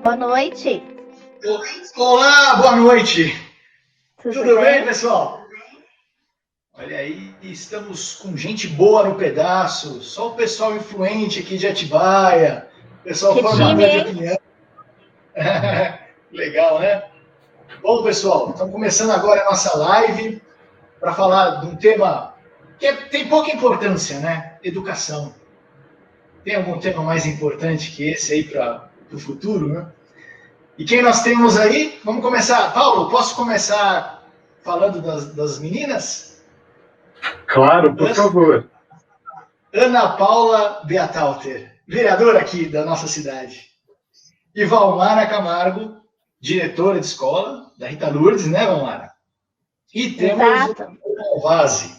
Boa noite. Olá, boa noite. Tudo bem, bem? pessoal? Olha aí, estamos com gente boa no pedaço, só o pessoal influente aqui de Atibaia, pessoal Que time, formador de hein? opinião. Legal, né? Bom, pessoal, estamos começando agora a nossa live para falar de um tema que tem pouca importância, né? Educação. Tem algum tema mais importante que esse aí para o futuro, né? E quem nós temos aí? Vamos começar. Paulo, posso começar falando das meninas? Claro, por favor. Ana Paula Beatalter, vereadora aqui da nossa cidade. E Valmara Camargo, diretora de escola da Rita Lourdes, né, Valmara? E temos o Exato. Vase.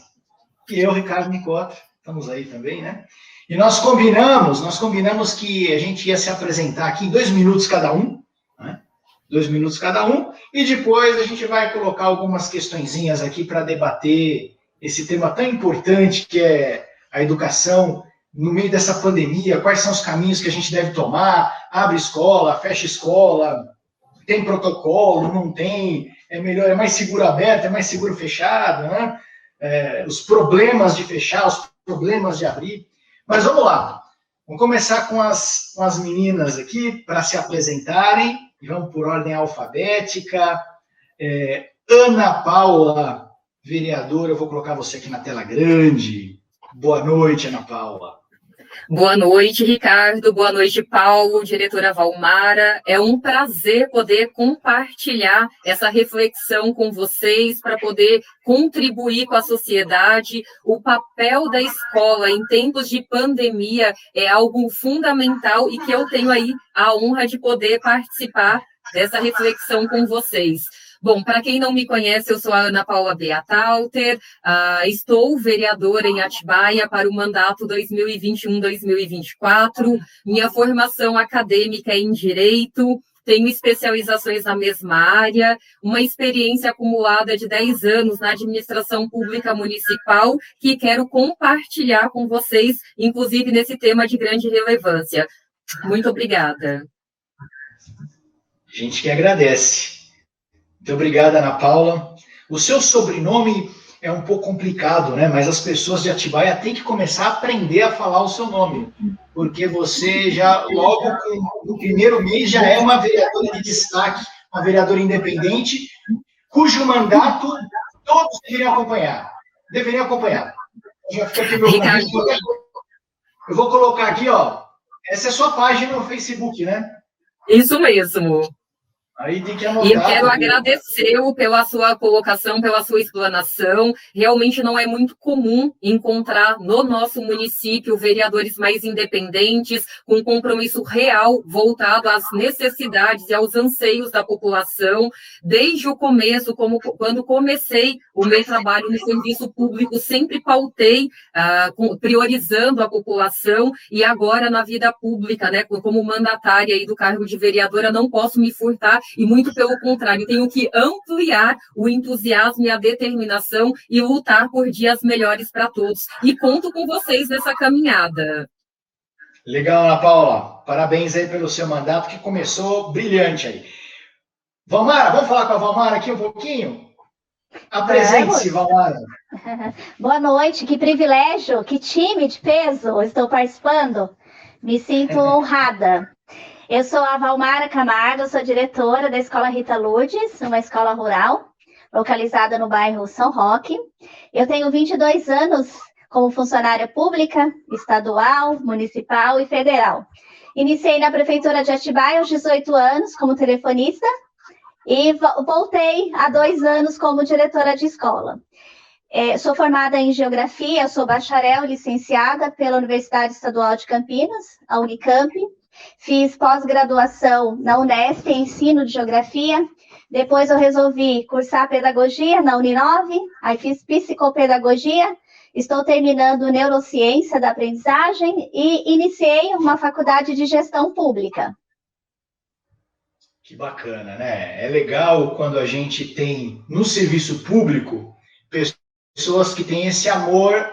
E eu, Ricardo Nicota, estamos aí também, né? E nós combinamos que a gente ia se apresentar aqui em 2 minutos cada um, né? 2 minutos cada um, e depois a gente vai colocar algumas questõezinhas aqui para debater esse tema tão importante que é a educação no meio dessa pandemia, quais são os caminhos que a gente deve tomar, abre escola, fecha escola, tem protocolo, não tem, é melhor, é mais seguro aberto, é mais seguro fechado, né? Os problemas de fechar, os problemas de abrir. Mas vamos lá, vamos começar com as meninas aqui para se apresentarem, e vamos por ordem alfabética. Ana Paula, vereadora, eu vou colocar você aqui na tela grande. Boa noite, Ana Paula. Boa noite, Ricardo. Boa noite, Paulo, diretora Valmara. É um prazer poder compartilhar essa reflexão com vocês para poder contribuir com a sociedade. O papel da escola em tempos de pandemia é algo fundamental e que eu tenho aí a honra de poder participar dessa reflexão com vocês. Bom, para quem não me conhece, eu sou a Ana Paula Beatalter, estou vereadora em Atibaia para o mandato 2021-2024. Minha formação acadêmica é em Direito, tenho especializações na mesma área, uma experiência acumulada de 10 anos na administração pública municipal, que quero compartilhar com vocês, inclusive nesse tema de grande relevância. Muito obrigada. A gente que agradece. Muito obrigado, Ana Paula. O seu sobrenome é um pouco complicado, né? Mas as pessoas de Atibaia têm que começar a aprender a falar o seu nome, porque você já, logo no primeiro mês, já é uma vereadora de destaque, uma vereadora independente, cujo mandato todos deveriam acompanhar. Deveriam acompanhar. Já fica aqui o meu convite. Eu vou colocar aqui, ó. Essa é a sua página no Facebook, né? Isso mesmo. Aí tem que anotar, e eu quero agradecê-lo pela sua colocação, pela sua explanação. Realmente não é muito comum encontrar no nosso município vereadores mais independentes, com compromisso real voltado às necessidades e aos anseios da população. Desde o começo, quando comecei o meu trabalho no serviço público, sempre pautei, priorizando a população, e agora na vida pública, né, como mandatária aí do cargo de vereadora, não posso me furtar. E muito pelo contrário, tenho que ampliar o entusiasmo e a determinação e lutar por dias melhores para todos. E conto com vocês nessa caminhada. Legal, Ana Paula. Parabéns aí pelo seu mandato, que começou brilhante aí. Valmara, vamos falar com a Valmara aqui um pouquinho? Apresente-se, Valmara. Boa noite, que privilégio, que time de peso estou participando. Me sinto honrada. Eu sou a Valmara Camargo, sou diretora da Escola Rita Lourdes, uma escola rural, localizada no bairro São Roque. Eu tenho 22 anos como funcionária pública, estadual, municipal e federal. Iniciei na Prefeitura de Atibaia aos 18 anos como telefonista e voltei há 2 anos como diretora de escola. Sou formada em Geografia, sou bacharel licenciada pela Universidade Estadual de Campinas, a Unicamp. Fiz pós-graduação na Unesp em ensino de geografia. Depois eu resolvi cursar pedagogia na Uninove, aí fiz psicopedagogia. Estou terminando neurociência da aprendizagem e iniciei uma faculdade de gestão pública. Que bacana, né? É legal quando a gente tem no serviço público pessoas que têm esse amor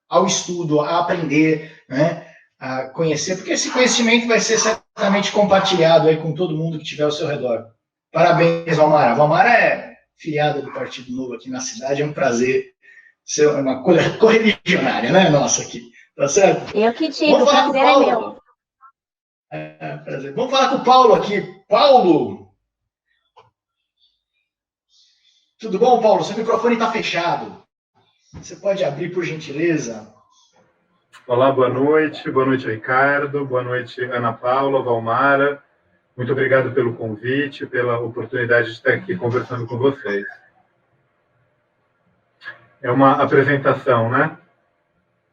ao estudo, a aprender, né? A conhecer, porque esse conhecimento vai ser exatamente compartilhado aí com todo mundo que tiver ao seu redor. Parabéns, Valmara. Valmara é filiada do Partido Novo aqui na cidade, é um prazer ser uma correligionária, né, nossa aqui, tá certo? Eu que digo, o prazer é meu. Prazer. Vamos falar com o Paulo aqui. Paulo! Tudo bom, Paulo? Seu microfone está fechado. Você pode abrir, por gentileza? Olá, boa noite, Ricardo, boa noite, Ana Paula, Valmara. Muito obrigado pelo convite, pela oportunidade de estar aqui conversando com vocês. É uma apresentação, né?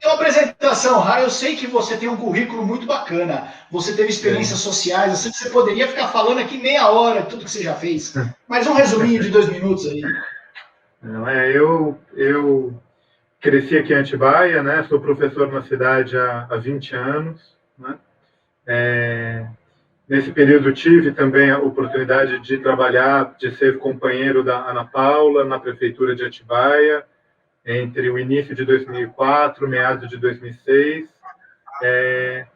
É uma apresentação, Ra. Eu sei que você tem um currículo muito bacana, você teve experiências sociais, eu sei que você poderia ficar falando aqui meia hora de tudo que você já fez, mas um resuminho de 2 minutos aí. Não, eu cresci aqui em Atibaia, né? Sou professor na cidade há 20 anos, né? Nesse período tive também a oportunidade de trabalhar, de ser companheiro da Ana Paula na prefeitura de Atibaia, entre o início de 2004, meados de 2006.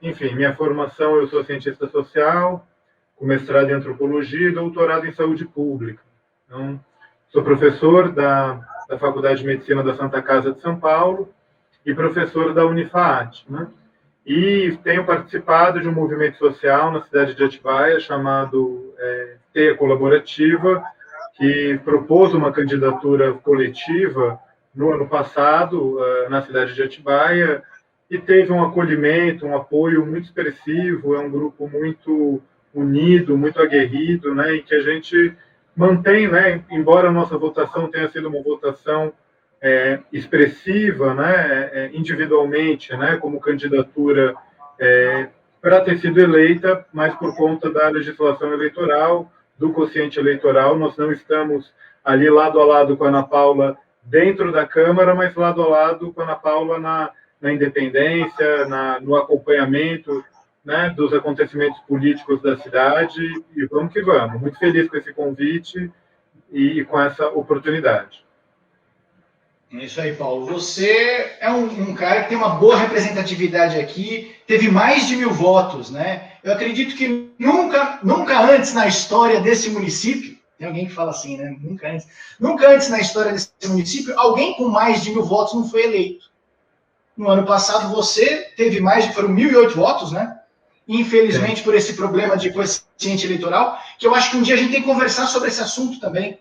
Enfim, minha formação, eu sou cientista social, com mestrado em antropologia e doutorado em saúde pública. Então, sou professor da Faculdade de Medicina da Santa Casa de São Paulo e professor da Unifaat, né? E tenho participado de um movimento social na cidade de Atibaia chamado Teia Colaborativa, que propôs uma candidatura coletiva no ano passado na cidade de Atibaia e teve um acolhimento, um apoio muito expressivo. É um grupo muito unido, muito aguerrido, né? E que a gente mantém, né? Embora a nossa votação tenha sido uma votação expressiva, né, individualmente, né, como candidatura para ter sido eleita, mas por conta da legislação eleitoral, do quociente eleitoral, nós não estamos ali lado a lado com a Ana Paula dentro da Câmara, mas lado a lado com a Ana Paula na independência, no acompanhamento, né, dos acontecimentos políticos da cidade, e vamos que vamos. Muito feliz com esse convite e com essa oportunidade. É isso aí, Paulo. Você é um cara que tem uma boa representatividade aqui, teve mais de 1000 votos, né? Eu acredito que nunca antes na história desse município, tem alguém que fala assim, né? Nunca antes na história desse município, alguém com mais de 1000 votos não foi eleito. No ano passado, você teve foram 1008 votos, né? Infelizmente, por esse problema de quociente eleitoral, que eu acho que um dia a gente tem que conversar sobre esse assunto também,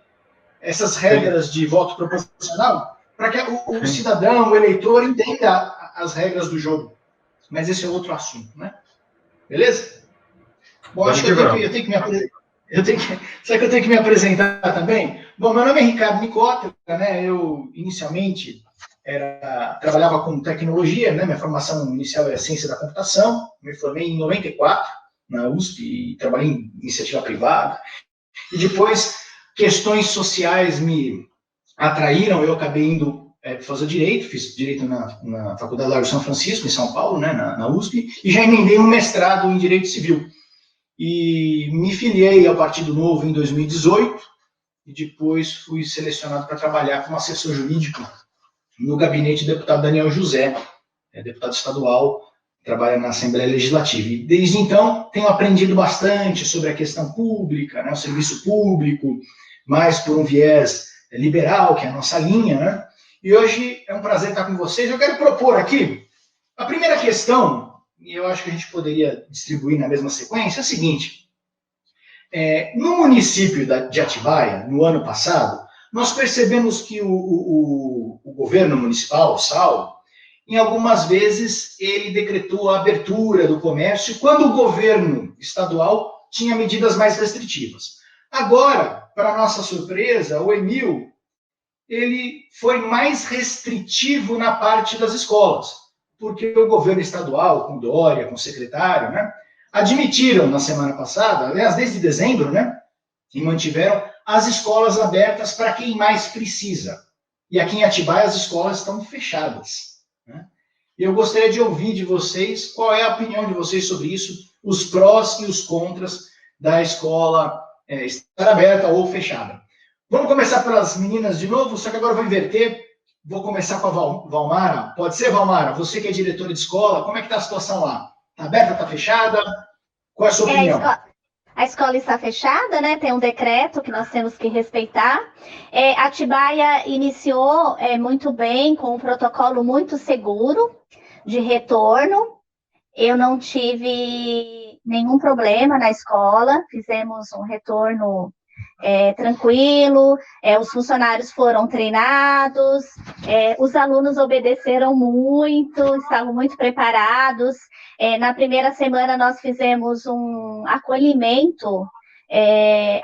essas regras de voto proporcional, para que o cidadão, o eleitor, entenda as regras do jogo. Mas esse é outro assunto, né? Beleza? Bom, acho que eu tenho que me apresentar também? Bom, meu nome é Ricardo Nicota, né? Eu, inicialmente, trabalhava com tecnologia, né? Minha formação inicial era ciência da computação. Me formei em 94, na USP, e trabalhei em iniciativa privada. E depois, questões sociais me atraíram, eu acabei indo fazer direito, fiz direito na Faculdade Largo São Francisco, em São Paulo, né, na USP, e já emendei um mestrado em Direito Civil. E me filiei ao Partido Novo em 2018, e depois fui selecionado para trabalhar como assessor jurídico no gabinete do deputado Daniel José, deputado estadual, trabalha na Assembleia Legislativa. E desde então tenho aprendido bastante sobre a questão pública, né, o serviço público, mais por um viés liberal, que é a nossa linha, né? E hoje é um prazer estar com vocês. Eu quero propor aqui a primeira questão, e eu acho que a gente poderia distribuir na mesma sequência, é a seguinte. No município de Atibaia, no ano passado, nós percebemos que o governo municipal, o SAL, em algumas vezes ele decretou a abertura do comércio quando o governo estadual tinha medidas mais restritivas. Agora, para nossa surpresa, o Emil, ele foi mais restritivo na parte das escolas, porque o governo estadual, com Dória, com o secretário, né, admitiram na semana passada, aliás, desde dezembro, né, e mantiveram as escolas abertas para quem mais precisa. E aqui em Atibaia as escolas estão fechadas, né? E eu gostaria de ouvir de vocês qual é a opinião de vocês sobre isso, os prós e os contras da escola estar aberta ou fechada. Vamos começar pelas meninas de novo, só que agora eu vou inverter. Vou começar com a Valmara. Pode ser, Valmara? Você que é diretora de escola, como é que está a situação lá? Está aberta, está fechada? Qual é a sua opinião? A escola está fechada, né? Tem um decreto que nós temos que respeitar. Atibaia iniciou muito bem, com um protocolo muito seguro de retorno. Eu não tive nenhum problema na escola, fizemos um retorno tranquilo, os funcionários foram treinados, os alunos obedeceram muito, estavam muito preparados. Na primeira semana nós fizemos um acolhimento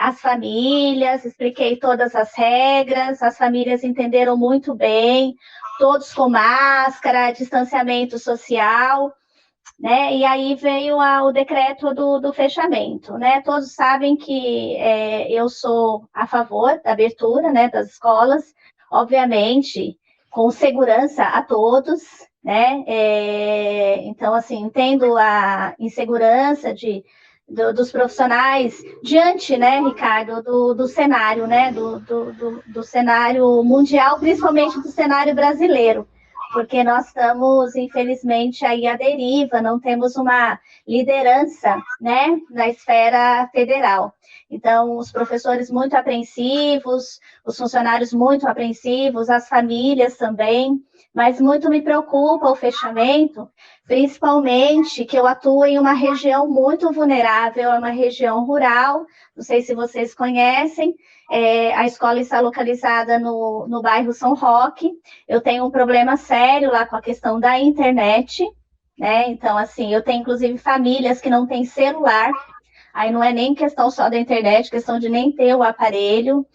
às famílias, expliquei todas as regras, as famílias entenderam muito bem, todos com máscara, distanciamento social, né? E aí veio o decreto do fechamento, né? Todos sabem que eu sou a favor da abertura, né, das escolas, obviamente, com segurança a todos, né? Então, assim, entendo a insegurança dos profissionais diante, né, Ricardo, do cenário, né, do cenário mundial, principalmente do cenário brasileiro, porque nós estamos, infelizmente, aí à deriva, não temos uma liderança, né, na esfera federal. Então, os professores muito apreensivos, os funcionários muito apreensivos, as famílias também, mas muito me preocupa o fechamento, principalmente que eu atuo em uma região muito vulnerável, é uma região rural, não sei se vocês conhecem, a escola está localizada no bairro São Roque. Eu tenho um problema sério lá com a questão da internet, né? Então, assim, eu tenho inclusive famílias que não têm celular, aí não é nem questão só da internet, questão de nem ter o aparelho,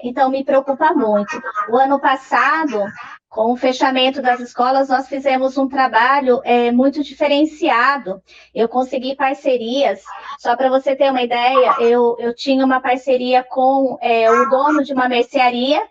então me preocupa muito. O ano passado, com o fechamento das escolas, nós fizemos um trabalho muito diferenciado. Eu consegui parcerias, só para você ter uma ideia, eu tinha uma parceria com o dono de uma mercearia,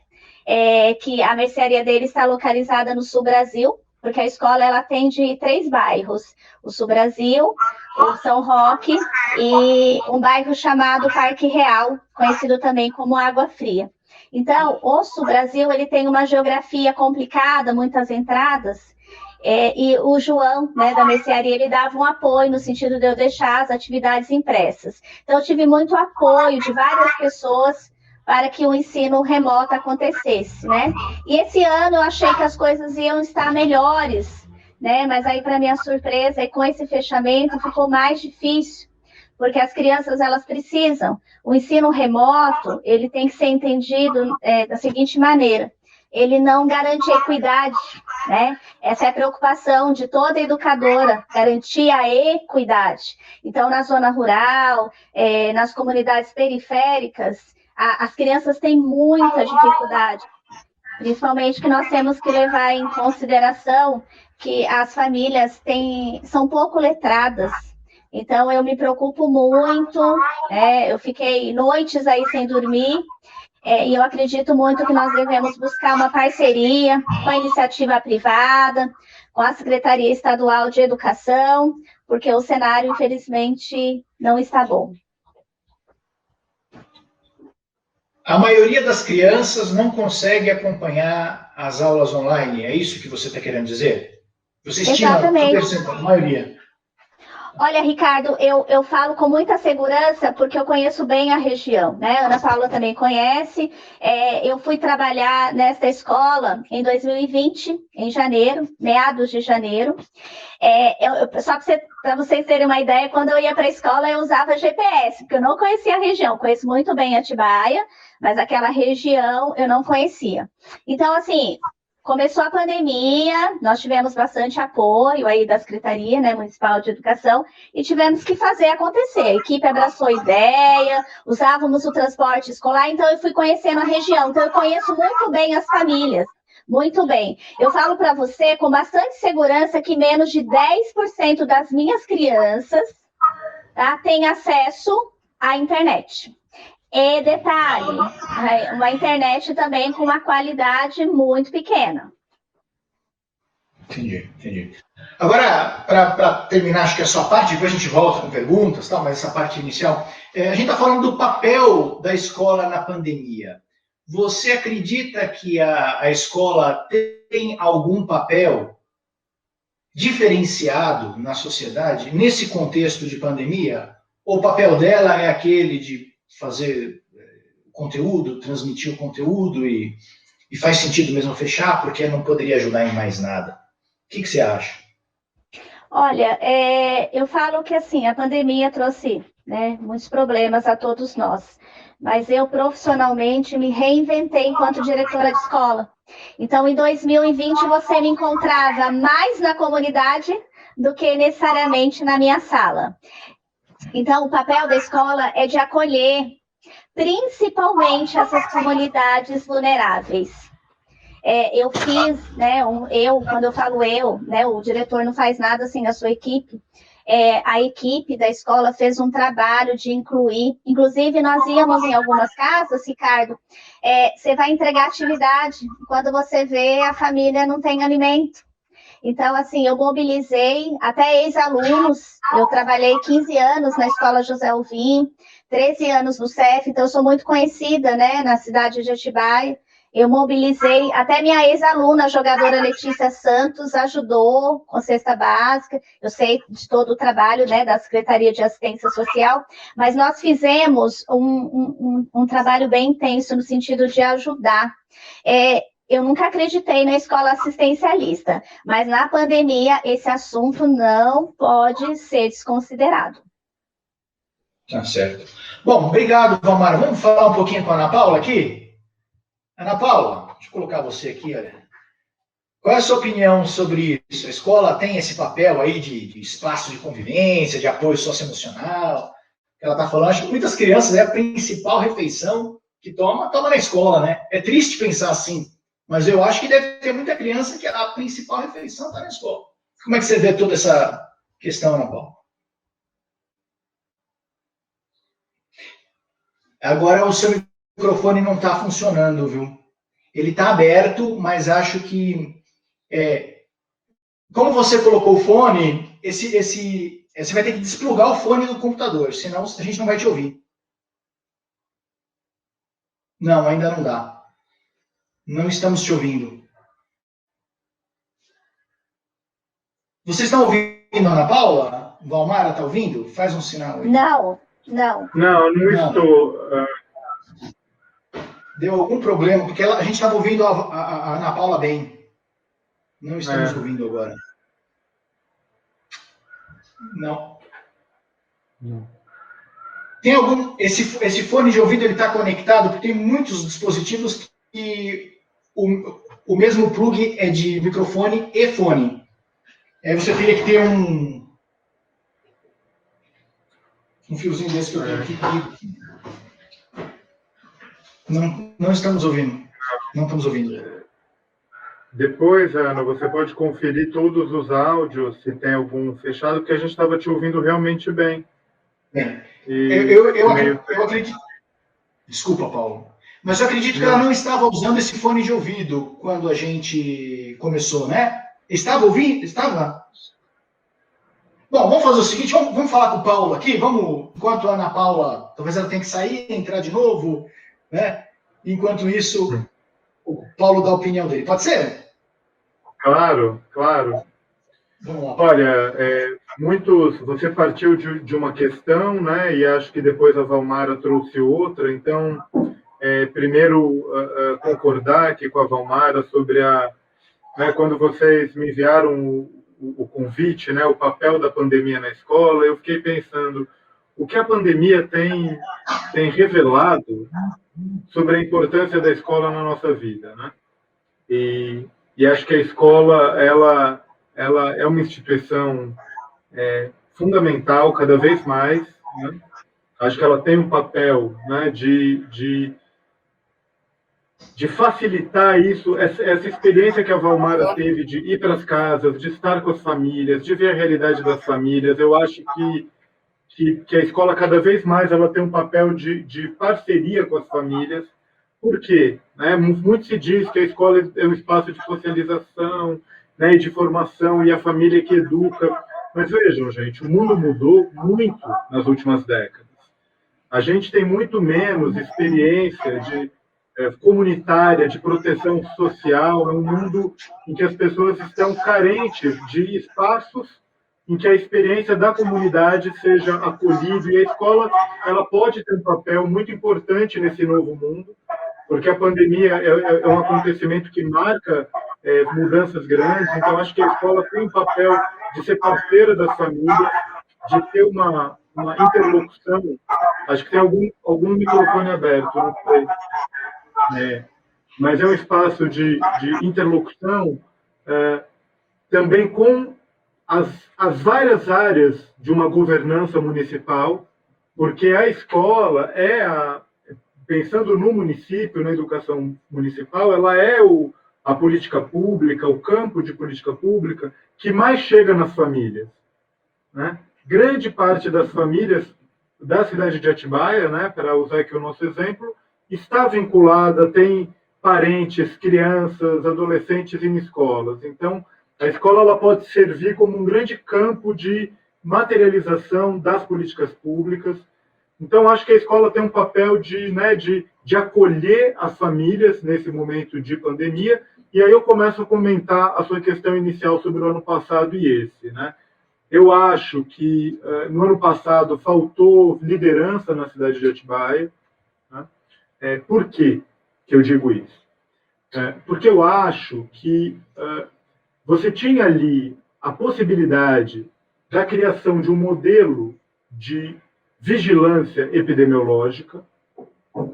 que a mercearia dele está localizada no Sul Brasil, porque a escola ela atende 3 bairros, o Sul Brasil, o São Roque e um bairro chamado Parque Real, conhecido também como Água Fria. Então, o Sul Brasil ele tem uma geografia complicada, muitas entradas, e o João, né, da mercearia, ele dava um apoio no sentido de eu deixar as atividades impressas. Então, eu tive muito apoio de várias pessoas para que o ensino remoto acontecesse, né? E esse ano eu achei que as coisas iam estar melhores, né? Mas aí, para minha surpresa, com esse fechamento ficou mais difícil, porque as crianças, elas precisam. O ensino remoto, ele tem que ser entendido da seguinte maneira, ele não garante equidade, né? Essa é a preocupação de toda educadora, garantir a equidade. Então, na zona rural, nas comunidades periféricas, as crianças têm muita dificuldade, principalmente que nós temos que levar em consideração que as famílias são pouco letradas. Então, eu me preocupo muito, eu fiquei noites aí sem dormir, e eu acredito muito que nós devemos buscar uma parceria com a iniciativa privada, com a Secretaria Estadual de Educação, porque o cenário, infelizmente, não está bom. A maioria das crianças não consegue acompanhar as aulas online, é isso que você está querendo dizer? Você estima a maioria? Olha, Ricardo, eu falo com muita segurança porque eu conheço bem a região, né? A Ana Paula também conhece. Eu fui trabalhar nesta escola em 2020, em janeiro, meados de janeiro. Só para vocês terem uma ideia, quando eu ia para a escola, eu usava GPS, porque eu não conhecia a região. Conheço muito bem Atibaia, mas aquela região eu não conhecia. Então, assim, começou a pandemia, nós tivemos bastante apoio aí da Secretaria, né, Municipal de Educação, e tivemos que fazer acontecer. A equipe abraçou a ideia, usávamos o transporte escolar, então eu fui conhecendo a região. Então eu conheço muito bem as famílias, muito bem. Eu falo para você com bastante segurança que menos de 10% das minhas crianças, tá, têm acesso à internet. E detalhe, uma internet também com uma qualidade muito pequena. Entendi. Agora, para terminar, acho que a sua parte, depois a gente volta com perguntas, tal, mas essa parte inicial, a gente está falando do papel da escola na pandemia. Você acredita que a escola tem algum papel diferenciado na sociedade, nesse contexto de pandemia? Ou o papel dela é aquele de fazer conteúdo, transmitir o conteúdo e faz sentido mesmo fechar, porque não poderia ajudar em mais nada? O que você acha? Olha, eu falo que assim, a pandemia trouxe, né, muitos problemas a todos nós, mas eu profissionalmente me reinventei enquanto diretora de escola. Então, em 2020, você me encontrava mais na comunidade do que necessariamente na minha sala. Então, o papel da escola é de acolher, principalmente essas comunidades vulneráveis. Eu fiz, né, quando eu falo né, o diretor não faz nada sem a sua equipe. A equipe da escola fez um trabalho de incluir, inclusive nós íamos em algumas casas, Ricardo, você vai entregar atividade, quando você vê a família não tem alimento. Então, assim, eu mobilizei até ex-alunos, eu trabalhei 15 anos na Escola José Alvim, 13 anos no CEF, então eu sou muito conhecida, né, na cidade de Atibaia. Eu mobilizei, até minha ex-aluna, a jogadora Letícia Santos, ajudou com cesta básica. Eu sei de todo o trabalho, né, da Secretaria de Assistência Social, mas nós fizemos um trabalho bem intenso no sentido de ajudar. Eu nunca acreditei na escola assistencialista, mas na pandemia esse assunto não pode ser desconsiderado. Tá certo. Bom, obrigado, Valmara. Vamos falar um pouquinho com a Ana Paula aqui? Ana Paula, deixa eu colocar você aqui, olha. Qual é a sua opinião sobre isso? A escola tem esse papel aí de espaço de convivência, de apoio socioemocional? Ela está falando, acho que muitas crianças é a principal refeição que toma na escola, né? É triste pensar assim, mas eu acho que deve ter muita criança que a principal refeição está na escola. Como é que você vê toda essa questão, Ana Paula? Agora o seu microfone não está funcionando, viu? Ele está aberto, mas acho que como você colocou o fone, você vai ter que desplugar o fone do computador, senão a gente não vai te ouvir. Não, ainda não dá. Não estamos te ouvindo. Vocês estão ouvindo, Ana Paula? Valmara está ouvindo? Faz um sinal aí. Não. Não estou. Deu algum problema, porque a gente estava ouvindo a Ana Paula bem. Não estamos ouvindo agora. Não. Tem algum... Esse fone de ouvido está conectado, porque tem muitos dispositivos que o mesmo plug é de microfone e fone. Aí você teria que ter um fiozinho desse que eu tenho aqui. Não estamos ouvindo. Não estamos ouvindo. Depois, Ana, você pode conferir todos os áudios, se tem algum fechado, porque a gente estava te ouvindo realmente bem. Eu acredito... Desculpa, Paulo. Mas eu acredito que ela não estava usando esse fone de ouvido quando a gente começou, né? Estava ouvindo? Estava? Bom, vamos fazer o seguinte, vamos falar com o Paulo aqui, enquanto a Ana Paula, talvez ela tenha que sair, entrar de novo, né? Enquanto isso, o Paulo dá a opinião dele. Pode ser? Claro. Vamos lá. Olha, você partiu de uma questão, né? E acho que depois a Valmara trouxe outra. Então, primeiro, concordar aqui com a Valmara sobre quando vocês me enviaram o convite, né? O papel da pandemia na escola, eu fiquei pensando o que a pandemia tem revelado sobre a importância da escola na nossa vida, né? E acho que a escola ela é uma instituição fundamental cada vez mais, né? Acho que ela tem um papel, né, de facilitar isso, essa experiência que a Valmara teve de ir para as casas, de estar com as famílias, de ver a realidade das famílias. Eu acho que a escola, cada vez mais, ela tem um papel de parceria com as famílias. Por quê? Né? Muito se diz que a escola é um espaço de socialização, né, e de formação, e a família que educa. Mas vejam, gente, o mundo mudou muito nas últimas décadas. A gente tem muito menos experiência comunitária, de proteção social. É um mundo em que as pessoas estão carentes de espaços em que a experiência da comunidade seja acolhida, e a escola ela pode ter um papel muito importante nesse novo mundo, porque a pandemia é um acontecimento que marca mudanças grandes, então acho que a escola tem um papel de ser parceira das famílias, de ter uma interlocução. Acho que tem algum microfone aberto, não sei. Mas é um espaço de interlocução também com as várias áreas de uma governança municipal, porque a escola pensando no município, na educação municipal, ela é a política pública, o campo de política pública que mais chega nas famílias, né? Grande parte das famílias da cidade de Atibaia, né, para usar aqui o nosso exemplo, está vinculada, tem parentes, crianças, adolescentes em escolas. Então, a escola ela pode servir como um grande campo de materialização das políticas públicas. Então, acho que a escola tem um papel de acolher as famílias nesse momento de pandemia. E aí eu começo a comentar a sua questão inicial sobre o ano passado e esse, né? Eu acho que no ano passado faltou liderança na cidade de Atibaia. Né? Por quê que eu digo isso? Porque eu acho que você tinha ali a possibilidade da criação de um modelo de vigilância epidemiológica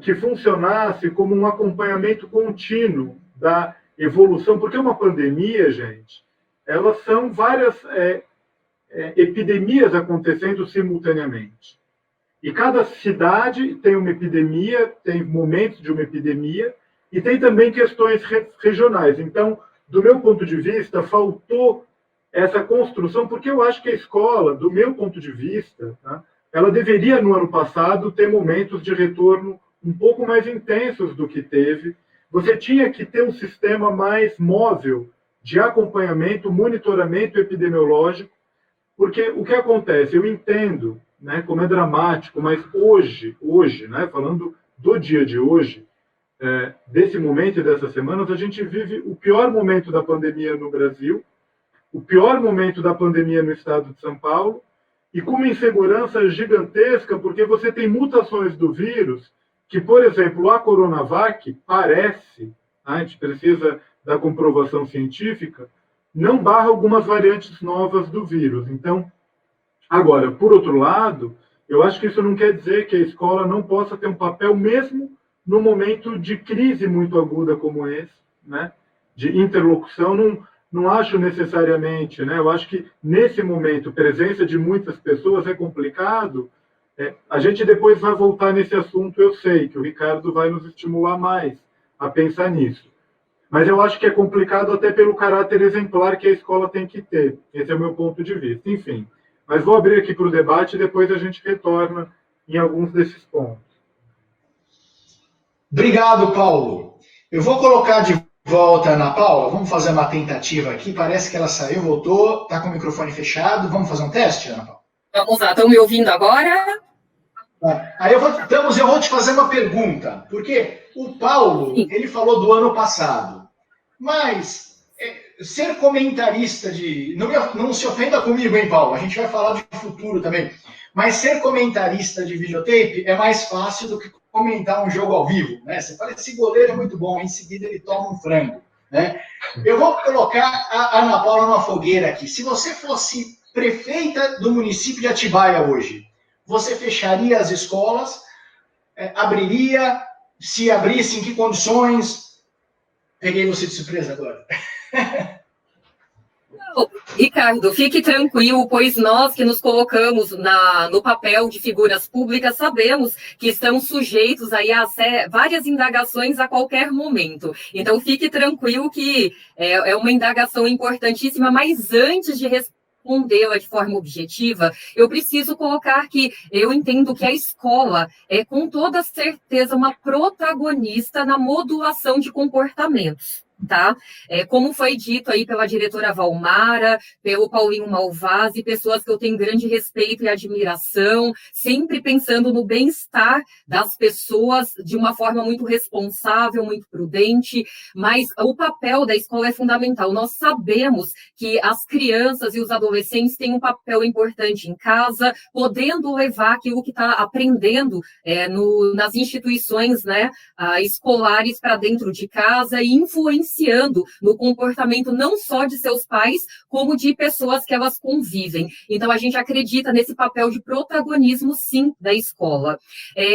que funcionasse como um acompanhamento contínuo da evolução, porque uma pandemia, gente, elas são várias epidemias acontecendo simultaneamente. E cada cidade tem uma epidemia, tem momentos de uma epidemia, e tem também questões regionais. Então, do meu ponto de vista, faltou essa construção, porque eu acho que a escola, do meu ponto de vista, tá, ela deveria, no ano passado, ter momentos de retorno um pouco mais intensos do que teve. Você tinha que ter um sistema mais móvel de acompanhamento, monitoramento epidemiológico, porque o que acontece? Eu entendo, né, como é dramático, mas hoje, né, falando do dia de hoje, desse momento e dessas semanas, a gente vive o pior momento da pandemia no Brasil, o pior momento da pandemia no estado de São Paulo, e com uma insegurança gigantesca, porque você tem mutações do vírus que, por exemplo, a Coronavac parece, a gente precisa da comprovação científica, não barra algumas variantes novas do vírus. Então, agora, por outro lado, eu acho que isso não quer dizer que a escola não possa ter um papel mesmo no momento de crise muito aguda como esse, né? De interlocução, não acho necessariamente, né? Eu acho que nesse momento, presença de muitas pessoas é complicado. A gente depois vai voltar nesse assunto, eu sei que o Ricardo vai nos estimular mais a pensar nisso. Mas eu acho que é complicado até pelo caráter exemplar que a escola tem que ter. Esse é o meu ponto de vista. Enfim, mas vou abrir aqui para o debate e depois a gente retorna em alguns desses pontos. Obrigado, Paulo. Eu vou colocar de volta a Ana Paula. Vamos fazer uma tentativa aqui. Parece que ela saiu, voltou, está com o microfone fechado. Vamos fazer um teste, Ana Paula? Vamos lá, estão me ouvindo agora? Aí eu vou te fazer uma pergunta, porque o Paulo, ele falou do ano passado, mas ser comentarista de... Não se ofenda comigo, hein, Paulo? A gente vai falar de futuro também. Mas ser comentarista de videotape é mais fácil do que comentar um jogo ao vivo, né? Você fala, esse goleiro é muito bom, em seguida ele toma um frango, né? Eu vou colocar a Ana Paula numa fogueira aqui. Se você fosse prefeita do município de Atibaia hoje, você fecharia as escolas, abriria, se abrisse, em que condições? Peguei você de surpresa agora. Ricardo, fique tranquilo, pois nós que nos colocamos no papel de figuras públicas sabemos que estamos sujeitos aí a várias indagações a qualquer momento. Então, fique tranquilo que é uma indagação importantíssima, mas antes de respondê-la de forma objetiva, eu preciso colocar que eu entendo que a escola é, com toda certeza, uma protagonista na modulação de comportamentos. tá? Como foi dito aí pela diretora Valmara, pelo Paulinho Malvasi, pessoas que eu tenho grande respeito e admiração, sempre pensando no bem-estar das pessoas de uma forma muito responsável, muito prudente, mas o papel da escola é fundamental. Nós sabemos que as crianças e os adolescentes têm um papel importante em casa, podendo levar aquilo que está aprendendo nas instituições, né, escolares para dentro de casa e influenciando no comportamento não só de seus pais, como de pessoas que elas convivem. Então, a gente acredita nesse papel de protagonismo, sim, da escola.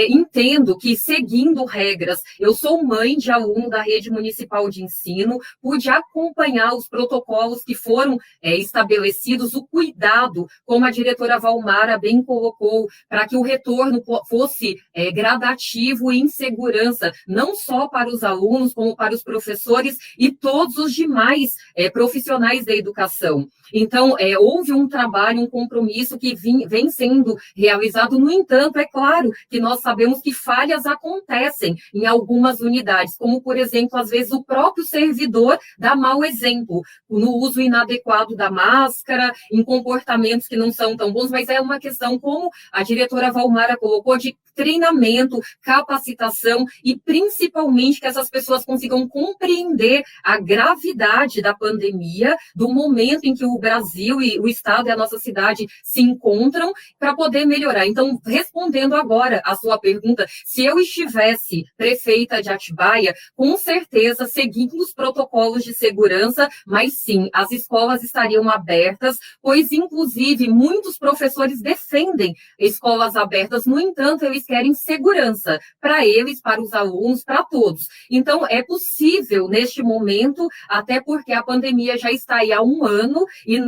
Entendo que, seguindo regras, eu sou mãe de aluno da rede municipal de ensino, pude acompanhar os protocolos que foram estabelecidos, o cuidado, como a diretora Valmara bem colocou, para que o retorno fosse gradativo e em segurança, não só para os alunos, como para os professores e todos os demais profissionais da educação. Então, houve um trabalho, um compromisso que vem sendo realizado. No entanto, é claro que nós sabemos que falhas acontecem em algumas unidades, como, por exemplo, às vezes o próprio servidor dá mau exemplo no uso inadequado da máscara, em comportamentos que não são tão bons, mas é uma questão, como a diretora Valmara colocou, de treinamento, capacitação e, principalmente, que essas pessoas consigam compreender a gravidade da pandemia, do momento em que o Brasil e o Estado e a nossa cidade se encontram, para poder melhorar. Então, respondendo agora a sua pergunta, se eu estivesse prefeita de Atibaia, com certeza, seguindo os protocolos de segurança, mas sim, as escolas estariam abertas, pois, inclusive, muitos professores defendem escolas abertas, no entanto, eles querem segurança para eles, para os alunos, para todos. Então, é possível, neste momento, até porque a pandemia já está aí há um ano, e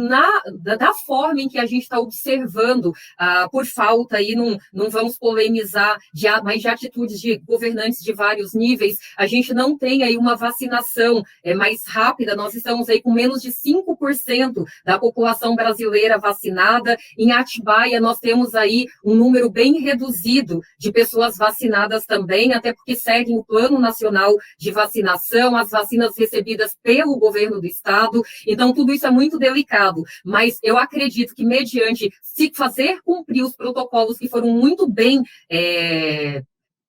da forma em que a gente está observando, por falta, aí não vamos polemizar, mas de atitudes de governantes de vários níveis, a gente não tem aí uma vacinação mais rápida, nós estamos aí com menos de 5% da população brasileira vacinada. Em Atibaia, nós temos aí um número bem reduzido de pessoas vacinadas também, até porque seguem o Plano Nacional de Vacinação, as vacinas recebidas pelo governo do Estado. Então, tudo isso é muito delicado, mas eu acredito que, mediante se fazer cumprir os protocolos que foram muito bem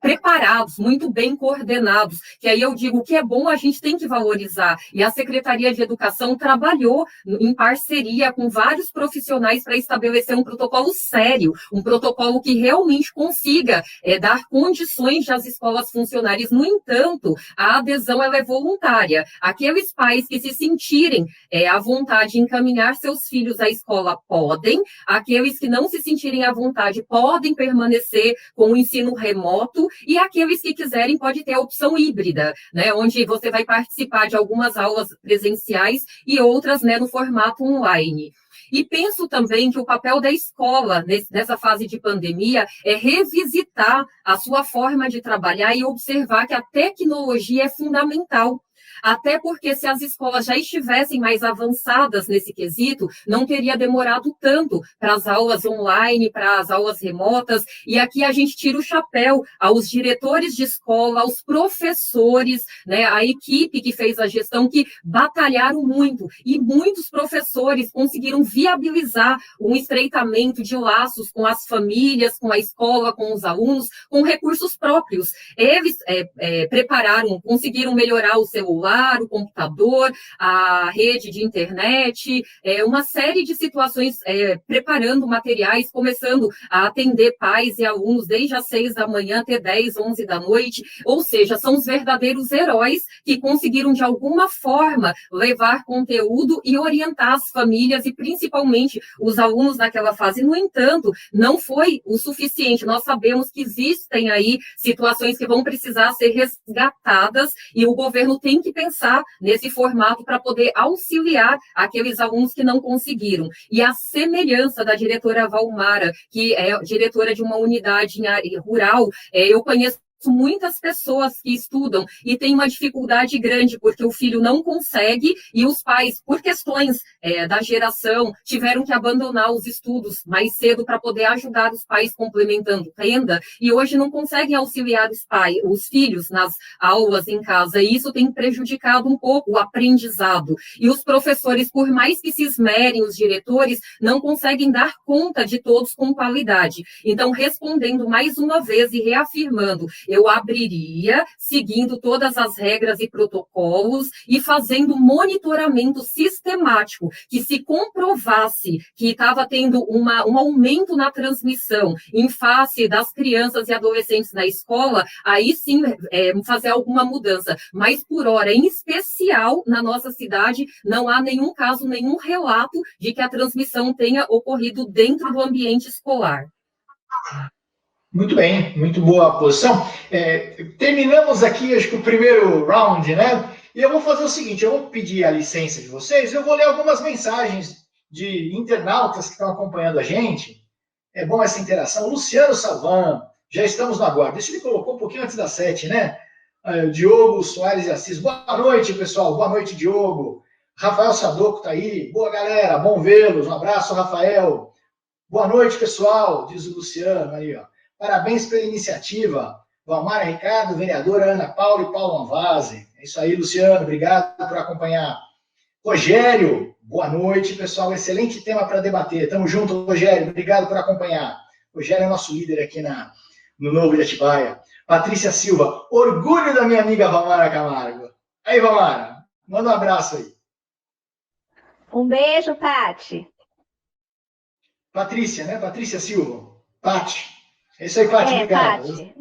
preparados, muito bem coordenados, que aí eu digo que é bom, a gente tem que valorizar, e a Secretaria de Educação trabalhou em parceria com vários profissionais para estabelecer um protocolo sério, um protocolo que realmente consiga dar condições de as escolas funcionarem. No entanto, a adesão ela é voluntária. Aqueles pais que se sentirem à vontade de encaminhar seus filhos à escola podem, aqueles que não se sentirem à vontade podem permanecer com o ensino remoto, e aqueles que quiserem pode ter a opção híbrida, né, onde você vai participar de algumas aulas presenciais e outras, né, no formato online. E penso também que o papel da escola nessa fase de pandemia é revisitar a sua forma de trabalhar e observar que a tecnologia é fundamental. Até porque, se as escolas já estivessem mais avançadas nesse quesito, não teria demorado tanto para as aulas online, para as aulas remotas. E aqui a gente tira o chapéu aos diretores de escola, aos professores, né, a equipe que fez a gestão, que batalharam muito. E muitos professores conseguiram viabilizar um estreitamento de laços com as famílias, com a escola, com os alunos, com recursos próprios. Eles conseguiram melhorar o celular, o computador, a rede de internet, uma série de situações, preparando materiais, começando a atender pais e alunos desde as 6 da manhã até 10, 11 da noite, ou seja, são os verdadeiros heróis que conseguiram, de alguma forma, levar conteúdo e orientar as famílias e, principalmente, os alunos naquela fase. No entanto, não foi o suficiente. Nós sabemos que existem aí situações que vão precisar ser resgatadas, e o governo tem que pensar nesse formato para poder auxiliar aqueles alunos que não conseguiram. E a semelhança da diretora Valmara, que é diretora de uma unidade em área rural, eu conheço muitas pessoas que estudam e têm uma dificuldade grande, porque o filho não consegue e os pais, por questões da geração, tiveram que abandonar os estudos mais cedo para poder ajudar os pais complementando renda, e hoje não conseguem auxiliar os filhos nas aulas em casa, e isso tem prejudicado um pouco o aprendizado. E os professores, por mais que se esmerem, os diretores, não conseguem dar conta de todos com qualidade. Então, respondendo mais uma vez e reafirmando, eu abriria, seguindo todas as regras e protocolos e fazendo monitoramento sistemático, que se comprovasse que estava tendo um aumento na transmissão em face das crianças e adolescentes na escola, aí sim fazer alguma mudança. Mas, por hora, em especial, na nossa cidade, não há nenhum caso, nenhum relato de que a transmissão tenha ocorrido dentro do ambiente escolar. Muito bem, muito boa a posição. Terminamos aqui, acho que o primeiro round, né? E eu vou fazer o seguinte, eu vou pedir a licença de vocês, eu vou ler algumas mensagens de internautas que estão acompanhando a gente. É bom essa interação. Luciano Savan, já estamos na guarda. Isso ele colocou um pouquinho antes das 7, né? Diogo Soares e Assis. Boa noite, pessoal. Boa noite, Diogo. Rafael Sadoco tá aí. Boa, galera. Bom vê-los. Um abraço, Rafael. Boa noite, pessoal, diz o Luciano aí, ó. Parabéns pela iniciativa. Valmara Ricardo, vereadora Ana Paula e Paulo Anvase. É isso aí, Luciano. Obrigado por acompanhar. Rogério, boa noite, pessoal. Excelente tema para debater. Tamo junto, Rogério. Obrigado por acompanhar. Rogério é nosso líder aqui no Novo de Atibaia. Patrícia Silva, orgulho da minha amiga Valmara Camargo. Aí, Valmara, manda um abraço aí. Um beijo, Pati. Patrícia, né? Patrícia Silva. Pati. É isso aí, Pati. Obrigado.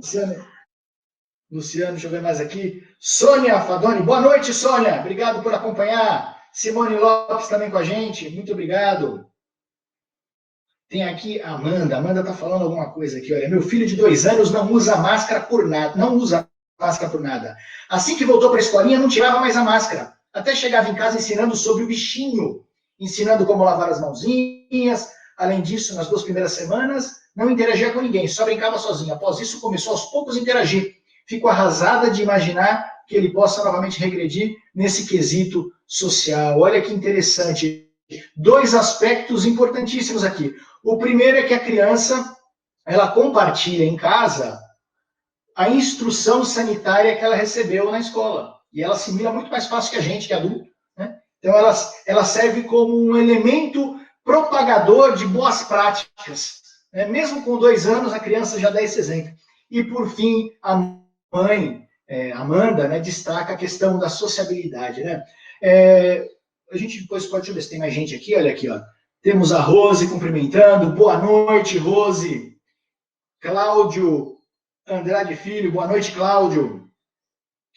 Luciano, deixa eu ver mais aqui. Sônia Fadoni. Boa noite, Sônia. Obrigado por acompanhar. Simone Lopes também com a gente. Muito obrigado. Tem aqui a Amanda. Amanda está falando alguma coisa aqui. Olha, meu filho de 2 anos não usa máscara por nada. Não usa máscara por nada. Assim que voltou para a escolinha, não tirava mais a máscara. Até chegava em casa ensinando sobre o bichinho. Ensinando como lavar as mãozinhas. Além disso, nas 2 primeiras semanas, não interagia com ninguém. Só brincava sozinho. Após isso, começou aos poucos a interagir. Fico arrasada de imaginar que ele possa novamente regredir nesse quesito social. Olha que interessante. 2 aspectos importantíssimos aqui. O primeiro é que a criança, ela compartilha em casa a instrução sanitária que ela recebeu na escola. E ela assimila muito mais fácil que a gente, que é adulto. Né? Então, ela serve como um elemento propagador de boas práticas. Né? Mesmo com 2 anos, a criança já dá esse exemplo. E, por fim, a mãe, Amanda, né, destaca a questão da sociabilidade. Né? A gente depois pode ver se tem mais gente aqui. Olha aqui, ó. Temos a Rose cumprimentando. Boa noite, Rose. Cláudio Andrade Filho. Boa noite, Cláudio.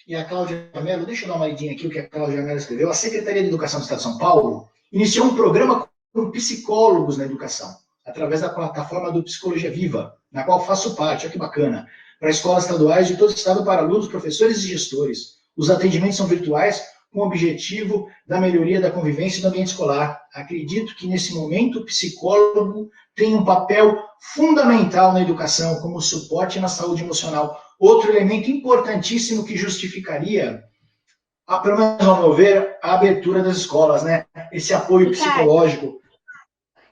E a Cláudia Melo, deixa eu dar uma lidinha aqui o que a Cláudia Melo escreveu. A Secretaria de Educação do Estado de São Paulo iniciou um programa com psicólogos na educação, através da plataforma do Psicologia Viva, na qual faço parte. Olha que bacana. Para escolas estaduais de todo o estado, para alunos, professores e gestores. Os atendimentos são virtuais, com o objetivo da melhoria da convivência no ambiente escolar. Acredito que, nesse momento, o psicólogo tem um papel fundamental na educação, como suporte na saúde emocional. Outro elemento importantíssimo que justificaria, pelo menos ao meu ver, a abertura das escolas, né? Esse apoio psicológico.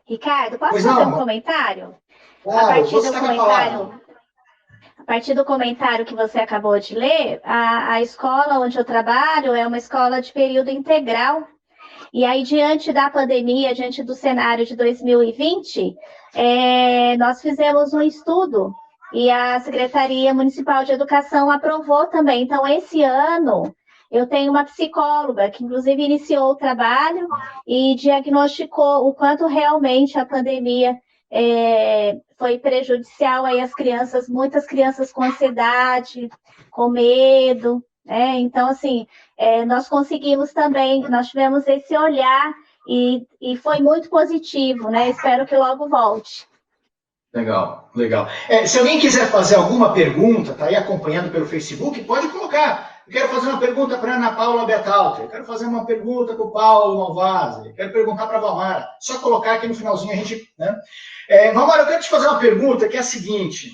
Ricardo, posso fazer um comentário? Claro, A partir do comentário que você acabou de ler, a escola onde eu trabalho é uma escola de período integral. E aí, diante da pandemia, diante do cenário de 2020, nós fizemos um estudo e a Secretaria Municipal de Educação aprovou também. Então, esse ano, eu tenho uma psicóloga que, inclusive, iniciou o trabalho e diagnosticou o quanto realmente a pandemia foi prejudicial aí às crianças, muitas crianças com ansiedade, com medo, então, assim, nós conseguimos também, nós tivemos esse olhar e foi muito positivo, né? Espero que logo volte. Legal, legal. Se alguém quiser fazer alguma pergunta, tá aí acompanhando pelo Facebook, pode colocar. Eu quero fazer uma pergunta para a Ana Paula Betalter, eu quero fazer uma pergunta para o Paulo Malvase, quero perguntar para a Valmara. Só colocar aqui no finalzinho a gente... Né? Valmara, eu quero te fazer uma pergunta que é a seguinte.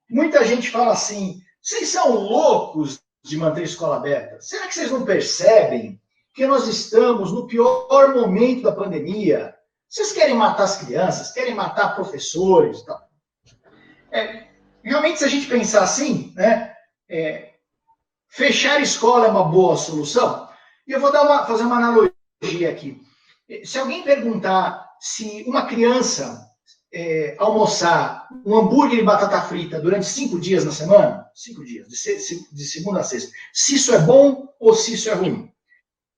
Muita gente fala assim, Vocês são loucos de manter a escola aberta? Será que vocês não percebem que nós estamos no pior momento da pandemia? Vocês querem matar as crianças, querem matar professores e tal. Realmente, se a gente pensar assim, né, fechar a escola é uma boa solução? E eu vou fazer uma analogia aqui. Se alguém perguntar se uma criança almoçar um hambúrguer e batata frita durante 5 dias na semana, 5 dias, de segunda a sexta, se isso é bom ou se isso é ruim.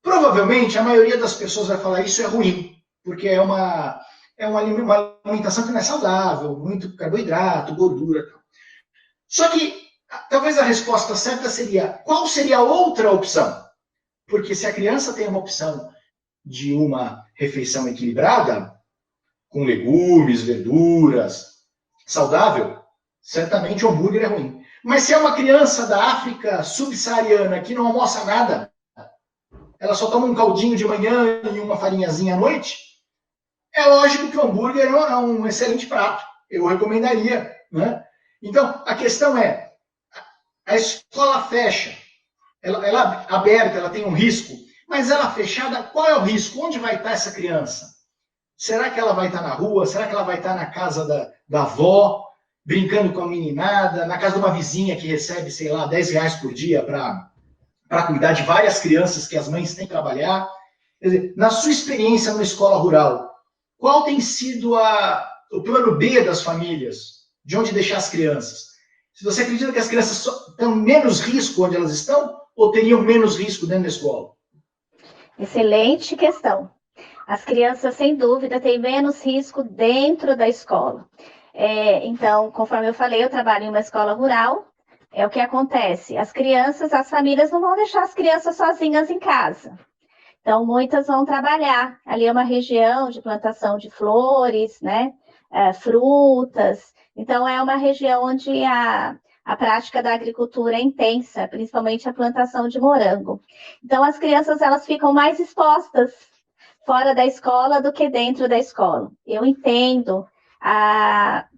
Provavelmente a maioria das pessoas vai falar isso é ruim, porque é uma alimentação que não é saudável, muito carboidrato, gordura. Só que talvez a resposta certa seria, qual seria a outra opção? Porque se a criança tem uma opção de uma refeição equilibrada, com legumes, verduras, saudável, certamente o hambúrguer é ruim. Mas se é uma criança da África subsaariana que não almoça nada, ela só toma um caldinho de manhã e uma farinhazinha à noite, é lógico que o hambúrguer é um excelente prato. Eu recomendaria, né? Então, a questão é, a escola fecha, ela aberta, ela tem um risco, mas ela fechada, qual é o risco? Onde vai estar essa criança? Será que ela vai estar na rua? Será que ela vai estar na casa da avó, brincando com a meninada, na casa de uma vizinha que recebe, sei lá, R$10 por dia para cuidar de várias crianças que as mães têm que trabalhar? Quer dizer, na sua experiência numa escola rural, qual tem sido o plano B das famílias? De onde deixar as crianças? Se você acredita que as crianças têm menos risco onde elas estão, ou teriam menos risco dentro da escola? Excelente questão. As crianças, sem dúvida, têm menos risco dentro da escola. Então, conforme eu falei, eu trabalho em uma escola rural. É o que acontece. As famílias não vão deixar as crianças sozinhas em casa. Então, muitas vão trabalhar. Ali é uma região de plantação de flores, né? Frutas. Então, é uma região onde a prática da agricultura é intensa, principalmente a plantação de morango. Então, as crianças elas ficam mais expostas fora da escola do que dentro da escola. Eu entendo